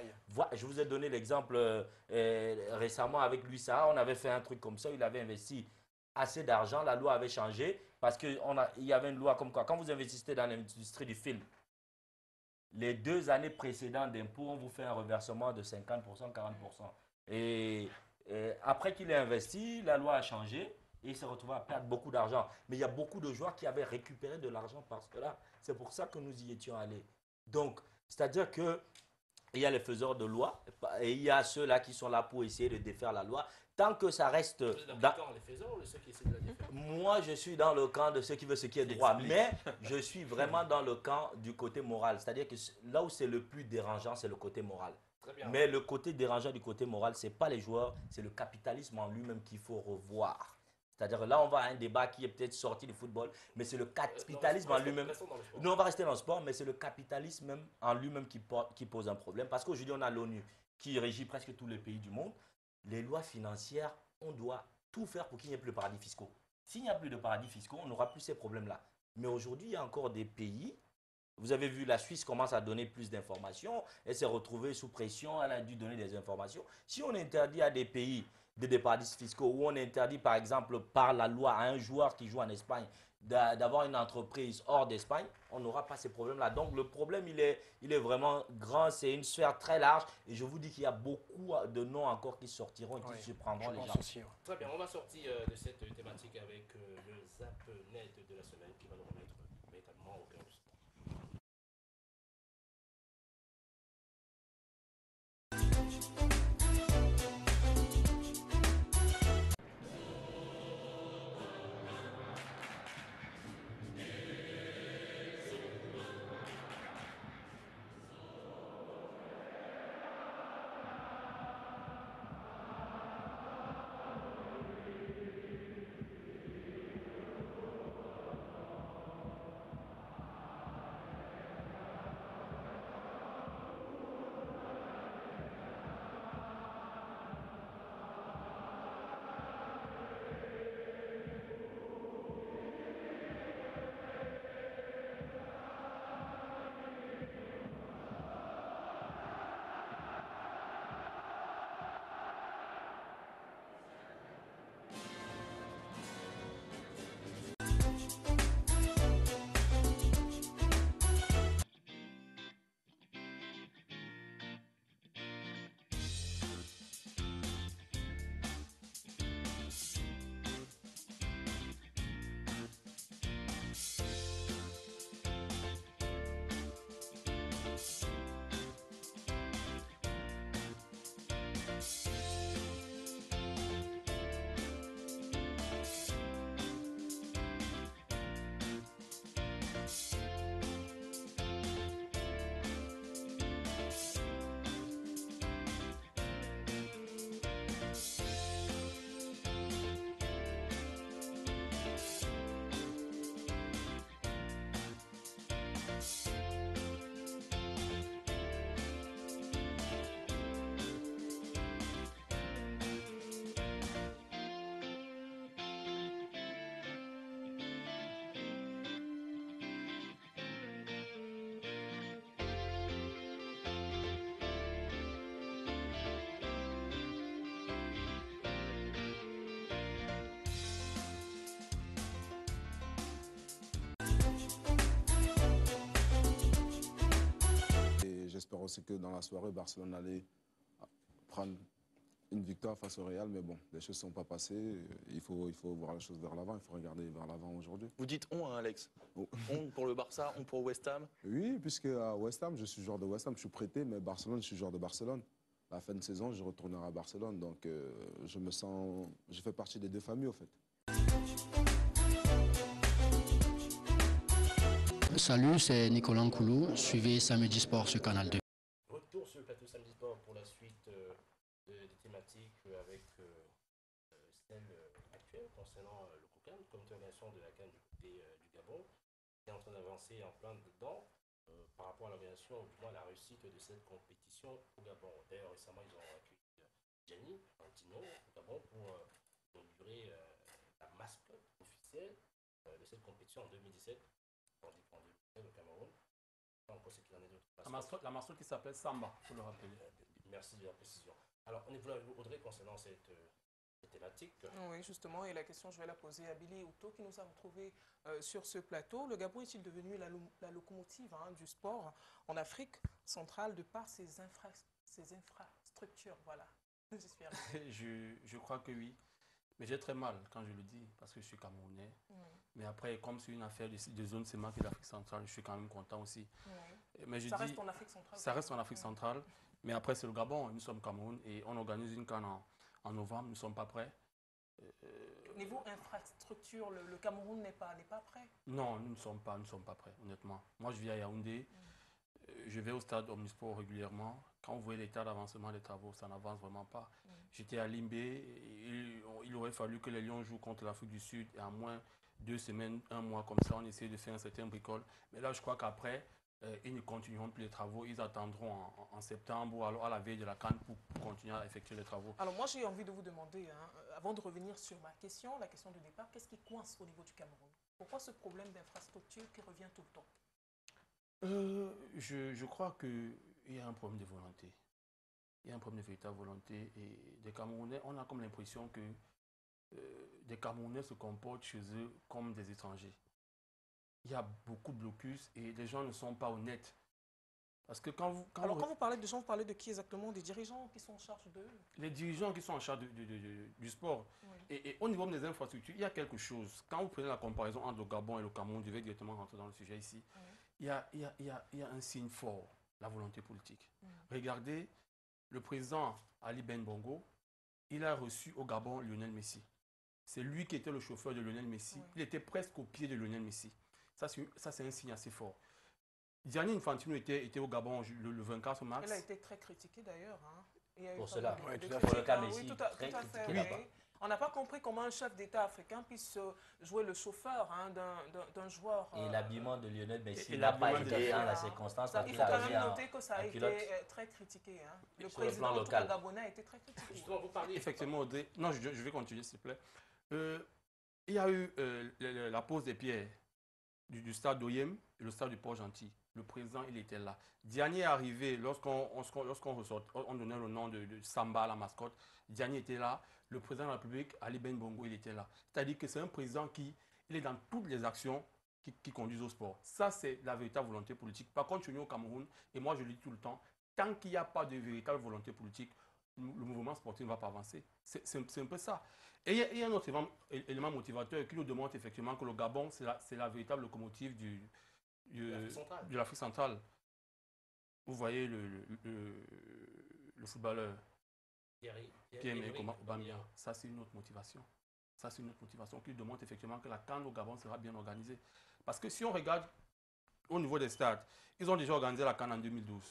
Je vous ai donné l'exemple récemment avec Louis Sarah, on avait fait un truc comme ça, il avait investi assez d'argent, la loi avait changé, parce qu'il y avait une loi comme quoi, quand vous investissez dans l'industrie du film, les 2 années précédentes d'impôts, on vous fait un reversement de 50%, 40%. Et après qu'il ait investi, la loi a changé. Et il s'est retrouvé à perdre beaucoup d'argent. Mais il y a beaucoup de joueurs qui avaient récupéré de l'argent par cela. C'est pour ça que nous y étions allés. Donc, c'est-à-dire qu'il y a les faiseurs de loi et il y a ceux-là qui sont là pour essayer de défaire la loi. Tant que ça reste... Vous êtes dans le camp les faiseurs ou ceux qui essaient de la défaire? Moi, je suis dans le camp de ceux qui veulent ce qui est droit. Mais je suis vraiment dans le camp du côté moral. C'est-à-dire que là où c'est le plus dérangeant, c'est le côté moral. Mais le côté dérangeant du côté moral, ce n'est pas les joueurs, c'est le capitalisme en lui-même qu'il faut revoir. C'est-à-dire là, on va à un débat qui est peut-être sorti du football, mais c'est le capitalisme en lui-même. Nous, on va rester dans le sport, mais c'est le capitalisme même en lui-même qui pose un problème. Parce qu'aujourd'hui, on a l'ONU qui régit presque tous les pays du monde. Les lois financières, on doit tout faire pour qu'il n'y ait plus de paradis fiscaux. S'il n'y a plus de paradis fiscaux, on n'aura plus ces problèmes-là. Mais aujourd'hui, il y a encore des pays... Vous avez vu, la Suisse commence à donner plus d'informations. Elle s'est retrouvée sous pression, elle a dû donner des informations. Si on interdit à des pays des paradis fiscaux, où on interdit par exemple par la loi à un joueur qui joue en Espagne d'avoir une entreprise hors d'Espagne, on n'aura pas ces problèmes-là. Donc le problème, il est vraiment grand, c'est une sphère très large et je vous dis qu'il y a beaucoup de noms encore qui sortiront et qui surprendront les gens. Aussi, Très bien, on va sortir de cette thématique avec le Zap Net de la semaine qui va nous remettre véritablement au cœur du sport. J'espère aussi que dans la soirée, Barcelone allait prendre une victoire face au Real. Mais bon, les choses ne sont pas passées. Il faut voir les choses vers l'avant. Il faut regarder vers l'avant aujourd'hui. Vous dites on, hein, Alex. On pour le Barça, on pour West Ham. Oui, puisque à West Ham, je suis joueur de West Ham. Je suis prêté, mais Barcelone, je suis joueur de Barcelone. À la fin de saison, je retournerai à Barcelone. Donc, je me sens... Je fais partie des deux familles, au fait. Salut, c'est Nicolas Nkoulou. Suivez Samedi Sport sur Canal 2. Retour sur le plateau Samedi Sport pour la suite des thématiques avec celle actuelle concernant le COCAN, le comité d'organisation de la CAN du côté du Gabon, qui est en train d'avancer en plein dedans par rapport à l'organisation, ou du moins à la réussite de cette compétition au Gabon. D'ailleurs, récemment, ils ont accueilli Gianni Infantino au Gabon pour inaugurer la mascotte officielle de cette compétition en 2017. Tandis qu'en 2017, au Cameroun, pas encore ce qu'il en est d'autres. La mascotte qui s'appelle Samba, il faut le rappeler. Merci de la précision. Alors, on est Audrey concernant cette thématique. Oui, justement, et la question, je vais la poser à Billy Outo qui nous a retrouvés sur ce plateau. Le Gabon est-il devenu la locomotive du sport en Afrique centrale de par ses infrastructures? Voilà, j'espère. Je crois que oui. Mais j'ai très mal quand je le dis, parce que je suis Camerounais. Mais après, comme c'est une affaire de zone CEMA qui est l'Afrique centrale, je suis quand même content aussi. Mais ça reste en Afrique centrale. Ça reste en Afrique centrale. Mais après, c'est le Gabon. Nous sommes Cameroun et on organise une CAN en novembre. Nous ne sommes pas prêts. Niveau infrastructure, le Cameroun n'est pas prêt? Non, nous ne sommes pas prêts, honnêtement. Moi, je vis à Yaoundé. Je vais au stade Omnisport régulièrement. Quand vous voyez l'état d'avancement des travaux, ça n'avance vraiment pas. J'étais à Limbé. Il aurait fallu que les Lions jouent contre l'Afrique du Sud et en moins 2 semaines, 1 mois comme ça, on essaie de faire un certain bricole. Mais là, je crois qu'après, ils ne continueront plus les travaux. Ils attendront en septembre ou alors à la veille de la CAN pour continuer à effectuer les travaux. Alors moi, j'ai envie de vous demander, avant de revenir sur ma question, la question de départ, qu'est-ce qui coince au niveau du Cameroun? Pourquoi ce problème d'infrastructure qui revient tout le temps? Je crois qu'il y a un problème de volonté. Il y a un problème de véritable volonté. Et des Camerounais, on a comme l'impression que des Camerounais se comportent chez eux comme des étrangers. Il y a beaucoup de blocus et les gens ne sont pas honnêtes. Parce que quand vous parlez de gens, vous parlez de qui exactement? Des dirigeants qui sont en charge d'eux? Les dirigeants qui sont en charge du sport. Oui. Et au niveau des infrastructures, il y a quelque chose. Quand vous prenez la comparaison entre le Gabon et le Cameroun, je vais directement rentrer dans le sujet ici. Oui. Il y a un signe fort, la volonté politique. Regardez, le président Ali Ben Bongo, il a reçu au Gabon Lionel Messi. C'est lui qui était le chauffeur de Lionel Messi. Oui. Il était presque au pied de Lionel Messi. Ça, c'est un signe assez fort. Gianni Infantino était au Gabon le 24 mars. Il a été très critiqué d'ailleurs. Hein. Pour cela, oui, pour le cas Messi, oui, tout à fait. Oui. On n'a pas compris comment un chef d'État africain puisse jouer le chauffeur d'un joueur. Et l'habillement de Lionel Messi n'a pas été dans la circonstance. Il faut quand même noter que ça a été très critiqué. Hein. Le président local gabonais a été très critiqué. Justement, vous parlez effectivement, Audrey. Non, je vais continuer, s'il te plaît. Il y a eu la pose des pierres du stade d'Oyem et le stade du Port-Gentil. Le président, il était là. Diani est arrivé, lorsqu'on donnait le nom de Samba, la mascotte, Diani était là. Le président de la République, Ali Ben Bongo, il était là. C'est-à-dire que c'est un président qui il est dans toutes les actions qui conduisent au sport. Ça, c'est la véritable volonté politique. Par contre, chez nous au Cameroun, et moi je le dis tout le temps, tant qu'il n'y a pas de véritable volonté politique, le mouvement sportif ne va pas avancer. C'est un peu ça. Et il y a un autre élément motivateur qui nous démontre effectivement que le Gabon, c'est la véritable locomotive de l'Afrique centrale. Vous voyez le footballeur Pierre-Emerick Aubameyang. Ça, c'est une autre motivation. Ça, c'est une autre motivation qui démontre effectivement que la CAN au Gabon sera bien organisée. Parce que si on regarde au niveau des stades, ils ont déjà organisé la CAN en 2012.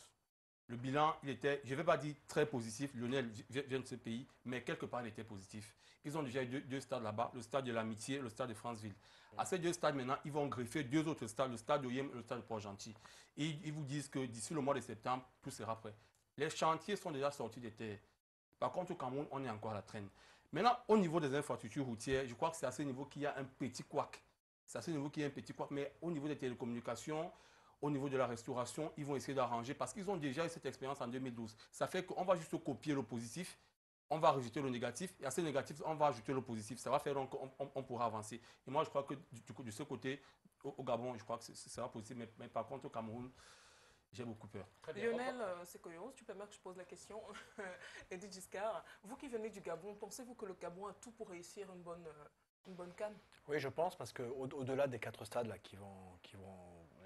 Le bilan, il était, je ne vais pas dire très positif, Lionel vient de ce pays, mais quelque part, il était positif. Ils ont déjà eu deux stades là-bas, le stade de l'Amitié et le stade de Franceville. À ces deux stades, maintenant, ils vont greffer deux autres stades, le stade d'Oyem et le stade de Port-Gentil. Et ils vous disent que d'ici le mois de septembre, tout sera prêt. Les chantiers sont déjà sortis des terres. Par contre, au Cameroun, on est encore à la traîne. Maintenant, au niveau des infrastructures routières, je crois que c'est à ce niveau qu'il y a un petit couac. C'est à ce niveau qu'il y a un petit couac, mais au niveau des télécommunications, au niveau de la restauration, ils vont essayer d'arranger parce qu'ils ont déjà eu cette expérience en 2012. Ça fait qu'on va juste copier le positif, on va rejeter le négatif, et à ce négatif, on va ajouter le positif. Ça va faire donc on pourra avancer. Et moi, je crois que de ce côté, au Gabon, je crois que ce sera possible, mais par contre, au Cameroun, j'ai beaucoup peur. Lionel Sekoyo, tu permets que je pose la question. Edith Giscard, vous qui venez du Gabon, pensez-vous que le Gabon a tout pour réussir une bonne CAN? Oui, je pense, parce qu'au-delà des 4 stades là,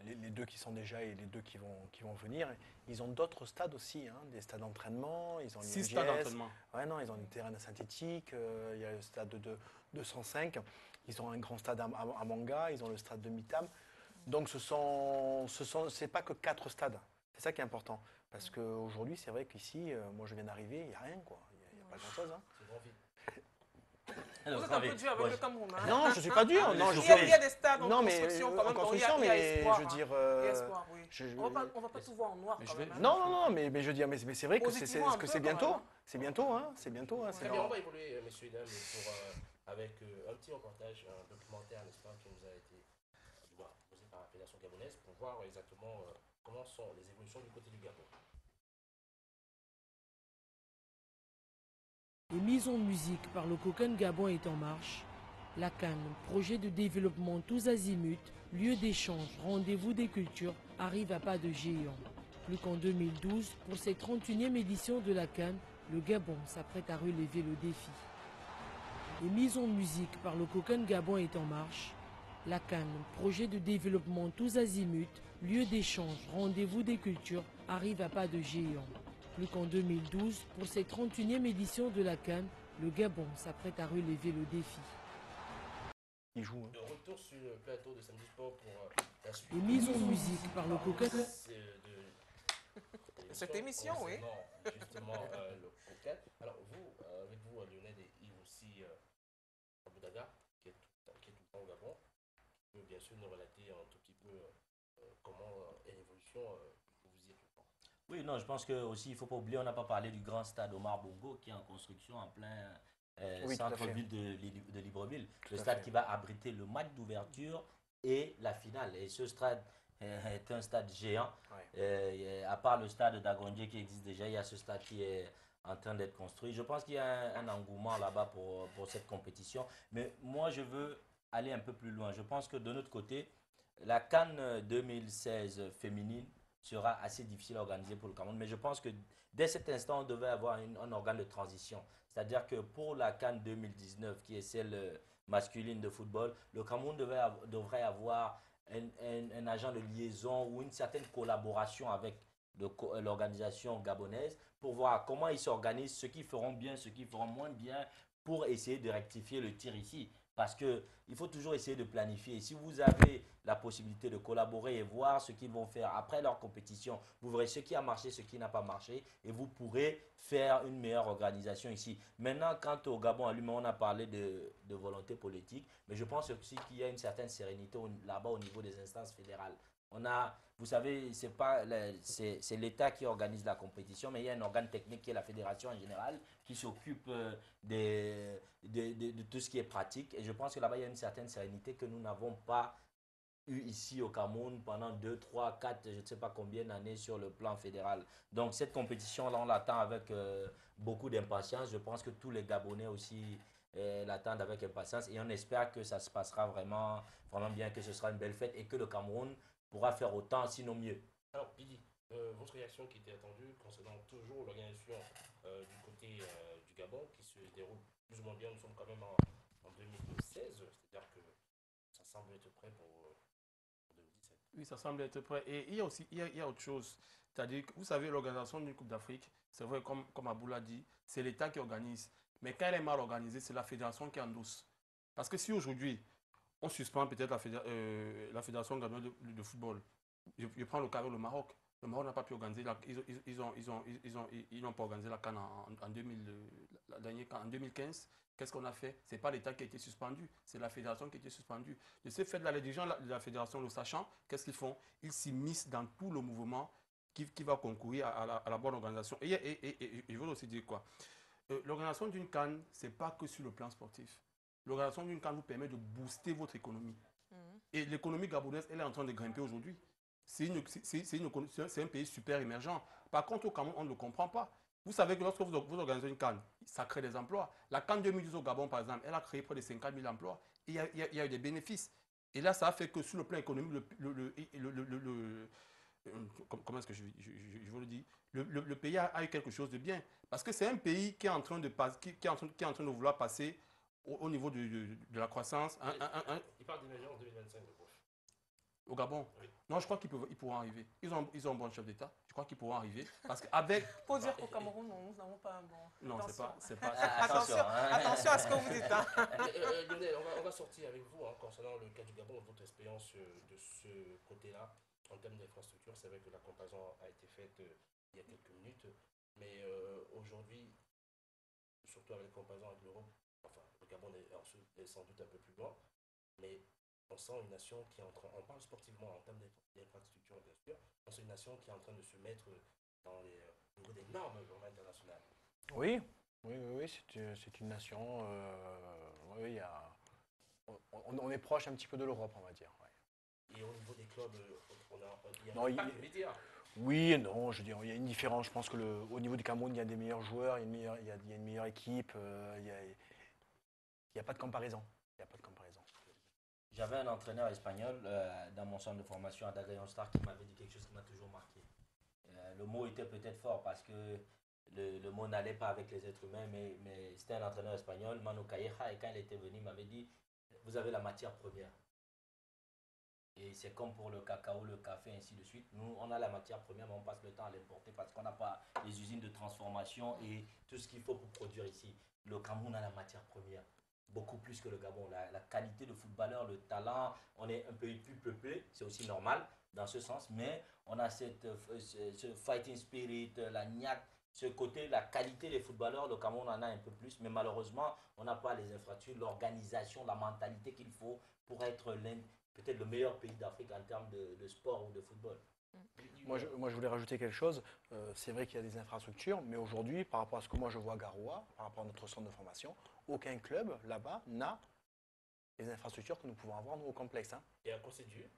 les deux qui sont déjà et les deux qui vont venir, ils ont d'autres stades aussi, hein, des stades d'entraînement, ils ont 6 stades d'entraînement. Ouais, non, ils ont des terrains synthétiques, il y a le stade de 205, ils ont un grand stade à Manga, ils ont le stade de Mitam. Donc c'est pas que 4 stades, c'est ça qui est important. Parce qu'aujourd'hui, c'est vrai qu'ici, moi je viens d'arriver, il n'y a rien, quoi. Il n'y a pas grand-chose. Hein. C'est grand vide. Vous êtes un peu dur avec le Cameroun. Hein? Non, je ne suis pas dur. Non, il y a des stades en construction quand même. Il y a espoir, je veux dire. Il y a espoir, oui. On ne va pas tout voir en noir quand même. Non, mais je veux dire, mais c'est vrai que c'est bientôt. C'est bientôt, hein. C'est bientôt. Très bien, on va évoluer, messieurs et dames, avec un petit reportage, un documentaire, n'est-ce pas, qui nous a été posé par la Fédération gabonaise pour voir exactement comment sont les évolutions du côté du Gabon. Et mise en musique par le Cocan Gabon est en marche. La CAN, projet de développement tous azimuts, lieu d'échange, rendez-vous des cultures, arrive à pas de géant. Plus qu'en 2012, pour cette 31e édition de la CAN, le Gabon s'apprête à relever le défi. Et mise en musique par le Cocan Gabon est en marche. La CAN, projet de développement tous azimuts, lieu d'échange, rendez-vous des cultures, arrive à pas de géant. Plus qu'en 2012, pour cette 31e édition de la CAN, le Gabon s'apprête à relever le défi. Il joue. De retour sur le plateau de Samedi Sport pour la suite. Et mise en musique par le Cocan. Cette émission, oui. Justement, le Cocan. Alors, avec vous, Lionel et Yves aussi, Boudaga, qui est tout le temps au Gabon, qui peut bien sûr nous relater un tout petit peu comment est l'évolution. Oui, non, je pense que aussi il ne faut pas oublier, on n'a pas parlé du grand stade Omar Bongo qui est en construction en plein centre-ville de Libreville. Le stade qui va abriter le match d'ouverture et la finale. Et ce stade est un stade géant. À part le stade d'Agondje qui existe déjà, il y a ce stade qui est en train d'être construit. Je pense qu'il y a un engouement là-bas pour cette compétition. Mais moi, je veux aller un peu plus loin. Je pense que de notre côté, la CAN 2016 féminine sera assez difficile à organiser pour le Cameroun. Mais je pense que dès cet instant, on devait avoir un organe de transition. C'est-à-dire que pour la CAN 2019, qui est celle masculine de football, le Cameroun devrait avoir un agent de liaison ou une certaine collaboration avec l'organisation gabonaise pour voir comment ils s'organisent, ce qu'ils feront bien, ce qu'ils feront moins bien, pour essayer de rectifier le tir ici. Parce qu'il faut toujours essayer de planifier. Si vous avez la possibilité de collaborer et voir ce qu'ils vont faire après leur compétition, vous verrez ce qui a marché, ce qui n'a pas marché, et vous pourrez faire une meilleure organisation ici. Maintenant, quant au Gabon lui-même, on a parlé de volonté politique, mais je pense aussi qu'il y a une certaine sérénité là-bas au niveau des instances fédérales. Vous savez, c'est l'État qui organise la compétition, mais il y a un organe technique qui est la fédération en général, qui s'occupe de tout ce qui est pratique. Et je pense que là-bas, il y a une certaine sérénité que nous n'avons pas eu ici au Cameroun pendant 2, 3, 4, je ne sais pas combien d'années sur le plan fédéral. Donc cette compétition-là, on l'attend avec beaucoup d'impatience. Je pense que tous les Gabonais aussi l'attendent avec impatience. Et on espère que ça se passera vraiment bien, que ce sera une belle fête et que le Cameroun pourra faire autant, sinon mieux. Alors, Bidi, votre réaction qui était attendue concernant toujours l'organisation du côté du Gabon qui se déroule plus ou moins bien, nous sommes quand même en 2016, c'est-à-dire que ça semble être prêt pour 2017. Oui, ça semble être prêt. Et il y a aussi il y a autre chose. C'est-à-dire que vous savez, l'organisation d'une Coupe d'Afrique, c'est vrai, comme Abou l'a dit, c'est l'État qui organise. Mais quand elle est mal organisée, c'est la fédération qui endosse. Parce que si aujourd'hui, on suspend peut-être la fédération gabonaise de football, je prends le cas avec le Maroc. Le Maroc n'a pas pu organiser, ils n'ont pas organisé la CAN en 2015. Qu'est-ce qu'on a fait? Ce n'est pas l'État qui a été suspendu, c'est la fédération qui a été suspendue. De ce fait, les dirigeants de la fédération, le sachant, qu'est-ce qu'ils font? Ils s'immiscent dans tout le mouvement qui va concourir à la bonne organisation. Et je veux aussi dire quoi? L'organisation d'une CAN, ce n'est pas que sur le plan sportif. L'organisation d'une CAN vous permet de booster votre économie. Et l'économie gabonaise, elle est en train de grimper aujourd'hui. C'est un pays super émergent. Par contre, au Cameroun, on ne le comprend pas. Vous savez que lorsque vous organisez une CAN, ça crée des emplois. La CAN 2010 au Gabon, par exemple, elle a créé près de 50 000 emplois. Et il y a eu des bénéfices. Et là, ça a fait que sur le plan économique, comment est-ce que je veux le dire, le pays a eu quelque chose de bien. Parce que c'est un pays qui est en train de vouloir passer au niveau de la croissance. Il parle d'émergence en 2025, le prof. Au Gabon? Oui. Non, je crois qu'ils pourront arriver. Ils ont un bon chef d'État. Je crois qu'ils pourront arriver. Parce qu'avec... Pour dire qu'au Cameroun, nous n'avons pas un bon... Non, c'est pas... Attention, attention à ce que vous dites. Lionel, on va sortir avec vous concernant le cas du Gabon, votre expérience de ce côté-là. En termes d'infrastructure, c'est vrai que la comparaison a été faite il y a quelques minutes. Mais aujourd'hui, surtout avec la comparaison avec l'Europe, enfin, le Gabon est sans doute un peu plus loin. Mais on sent une nation qui est en train, on parle sportivement en termes d'infrastructure bien sûr, on sent une nation qui est en train de se mettre dans au niveau des normes internationales. Oui, c'est une nation, on est proche un petit peu de l'Europe, on va dire. Ouais. Et au niveau des clubs, il y a pas de médias. Oui et non, je veux dire, il y a une différence. Je pense que au niveau du Cameroun, il y a des meilleurs joueurs, il y a une meilleure équipe, il n'y a pas de comparaison. Il n'y a pas de comparaison. J'avais un entraîneur espagnol dans mon centre de formation à Dagayon Star qui m'avait dit quelque chose qui m'a toujours marqué. Le mot était peut-être fort parce que le mot n'allait pas avec les êtres humains, mais c'était un entraîneur espagnol, Manu Calleja, et quand il était venu, il m'avait dit « Vous avez la matière première ». Et c'est comme pour le cacao, le café, ainsi de suite. Nous, on a la matière première, mais on passe le temps à l'importer parce qu'on n'a pas les usines de transformation et tout ce qu'il faut pour produire ici. Le Cameroun a la matière première. Beaucoup plus que le Gabon. La qualité de footballeur, le talent, on est un pays plus peuplé, c'est aussi normal dans ce sens, mais on a ce fighting spirit, la niaque, ce côté, la qualité des footballeurs, le Cameroun en a un peu plus, mais malheureusement, on n'a pas les infrastructures, l'organisation, la mentalité qu'il faut pour être peut-être le meilleur pays d'Afrique en termes de sport ou de football. Moi, je voulais rajouter quelque chose. C'est vrai qu'il y a des infrastructures, mais aujourd'hui, par rapport à ce que moi je vois à Garoua, par rapport à notre centre de formation, aucun club là-bas n'a les infrastructures que nous pouvons avoir nous, au complexe. Hein. Et à quoi c'est dû?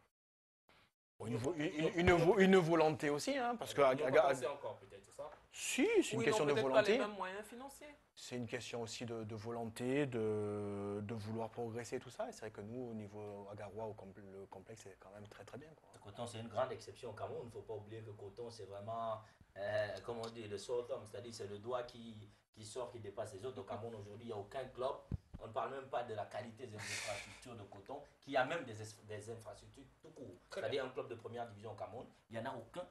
Une volonté aussi, hein, parce que... encore peut-être ça. Si, c'est une question de volonté. Pas les mêmes moyens financiers. C'est une question aussi de volonté, de vouloir progresser, tout ça. Et c'est vrai que nous, au niveau agarois, le complexe, c'est quand même très très bien. Coton, c'est une grande exception au Cameroun. Il ne faut pas oublier que Coton, c'est vraiment, comment on dit, le sort-homme. C'est-à-dire c'est le doigt qui sort, qui dépasse les autres. Au Cameroun, aujourd'hui, il n'y a aucun club. On ne parle même pas de la qualité des infrastructures de Coton, qui a même des infrastructures tout court. C'est-à-dire un club de première division au Cameroun, il n'y en a aucun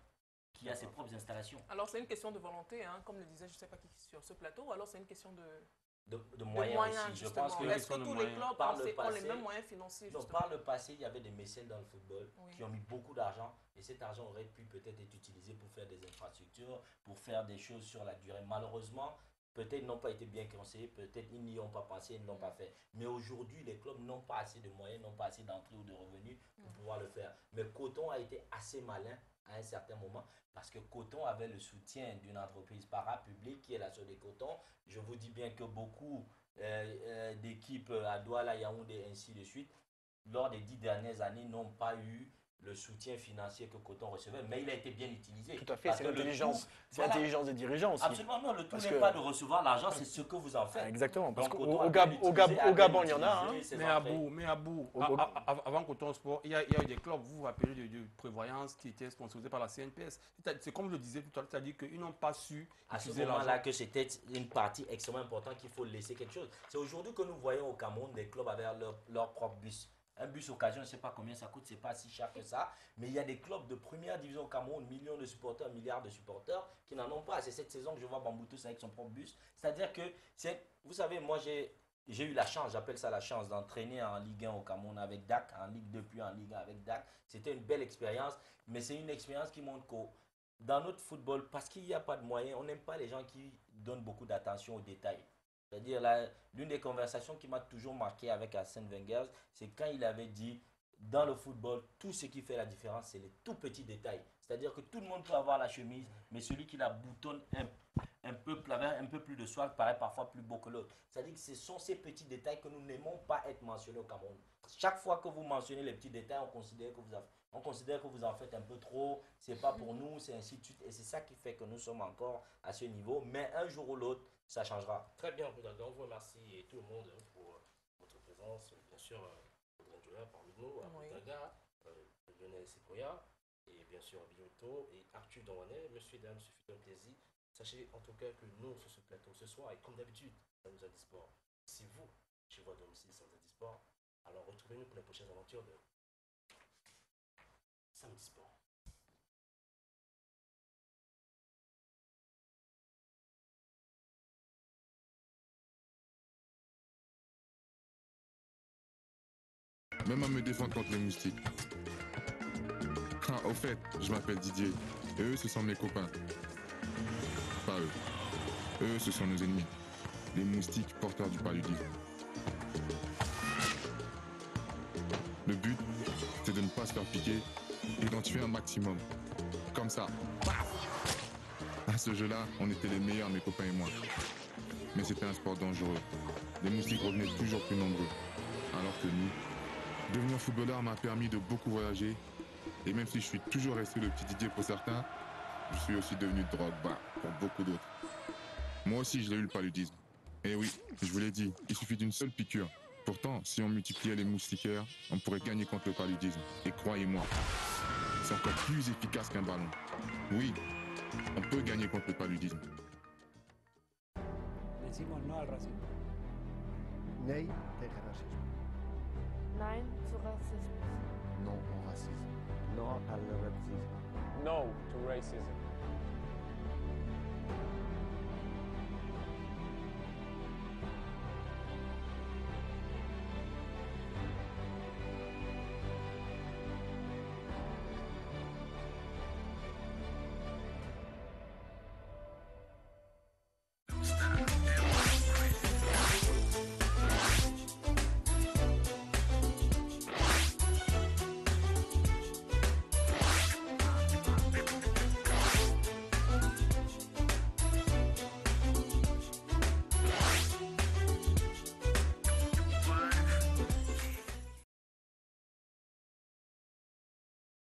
qui a ses propres installations. Alors c'est une question de volonté, hein, comme le disait je ne sais pas qui sur ce plateau, ou alors c'est une question de moyens aussi. Je pense que est-ce que tous les clubs ont les mêmes moyens financiers? Donc, par le passé, il y avait des mécènes dans le football qui ont mis beaucoup d'argent et cet argent aurait pu peut-être être utilisé pour faire des infrastructures, pour faire des choses sur la durée. Malheureusement, peut-être n'ont pas été bien conseillés, peut-être ils n'y ont pas pensé, ils ne l'ont pas fait. Mais aujourd'hui, les clubs n'ont pas assez de moyens, n'ont pas assez d'entrées ou de revenus pour pouvoir le faire. Mais Coton a été assez malin à un certain moment parce que Coton avait le soutien d'une entreprise parapublique qui est la Sodé Coton. Je vous dis bien que beaucoup d'équipes à Douala, Yaoundé et ainsi de suite, lors des 10 dernières années, n'ont pas eu le soutien financier que Coton recevait, mais il a été bien utilisé. Tout à fait, c'est l'intelligence des dirigeants aussi. Absolument, non, le tout n'est pas de recevoir l'argent, c'est ce que vous en faites. Exactement, parce qu'au Gabon, il y en a. Hein. Mais à bout, avant Coton Sport, il y a eu des clubs, vous vous rappelez, de prévoyance qui étaient sponsorisés par la CNPS. C'est comme je le disais tout à l'heure, c'est-à-dire qu'ils n'ont pas su à ce moment-là que c'était une partie extrêmement importante qu'il faut laisser quelque chose. C'est aujourd'hui que nous voyons au Cameroun des clubs avec leur propre bus. Un bus occasion, je ne sais pas combien ça coûte, c'est pas si cher que ça. Mais il y a des clubs de première division au Cameroun, millions de supporters, milliards de supporters, qui n'en ont pas. C'est cette saison que je vois Bamboutous avec son propre bus. C'est-à-dire que, vous savez, moi j'ai eu la chance, j'appelle ça la chance, d'entraîner en Ligue 1 au Cameroun avec DAC, en Ligue 2 puis en Ligue 1 avec DAC. C'était une belle expérience, mais c'est une expérience qui montre que dans notre football, parce qu'il n'y a pas de moyens, on n'aime pas les gens qui donnent beaucoup d'attention aux détails. C'est-à-dire, l'une des conversations qui m'a toujours marqué avec Arsène Wenger, c'est quand il avait dit, dans le football, tout ce qui fait la différence, c'est les tout petits détails. C'est-à-dire que tout le monde peut avoir la chemise, mais celui qui la boutonne un peu plus de soie paraît parfois plus beau que l'autre. C'est-à-dire que ce sont ces petits détails que nous n'aimons pas être mentionnés au Cameroun. Chaque fois que vous mentionnez les petits détails, on considère que vous en faites un peu trop, c'est pas pour nous, c'est ainsi de suite. Et c'est ça qui fait que nous sommes encore à ce niveau. Mais un jour ou l'autre, ça changera. Très bien, on vous remercie tout le monde pour votre présence. Bien sûr, Audrey Jola parmi nous, Aboudaga, Lionel Sequoia, et bien sûr Bioto et Arthur Donwanet. Monsieur et dames, ce fut un plaisir. Sachez en tout cas que nous, sur ce plateau ce soir, et comme d'habitude, ça nous a dit sport. Si vous, chez vous à domicile, ça nous a dit sport, alors retrouvez-nous pour les prochaines aventures de Samedi Sport. Même à me défendre contre les moustiques. Au fait, je m'appelle Didier. Et eux, ce sont mes copains. Pas eux. Eux, ce sont nos ennemis. Les moustiques porteurs du paludisme. Le but, c'est de ne pas se faire piquer et d'en tuer un maximum. Comme ça. À ce jeu-là, on était les meilleurs, mes copains et moi. Mais c'était un sport dangereux. Les moustiques revenaient toujours plus nombreux. Alors que nous, devenir footballeur m'a permis de beaucoup voyager. Et même si je suis toujours resté le petit Didier pour certains, je suis aussi devenu Drogba pour beaucoup d'autres. Moi aussi, je l'ai eu le paludisme. Et oui, je vous l'ai dit, il suffit d'une seule piqûre. Pourtant, si on multipliait les moustiquaires, on pourrait gagner contre le paludisme. Et croyez-moi, c'est encore plus efficace qu'un ballon. Oui, on peut gagner contre le paludisme. Decimos no al racismo. Nee tegen racisme. Nein zu Rassismus. Non au racisme. No al racisme. No to racism.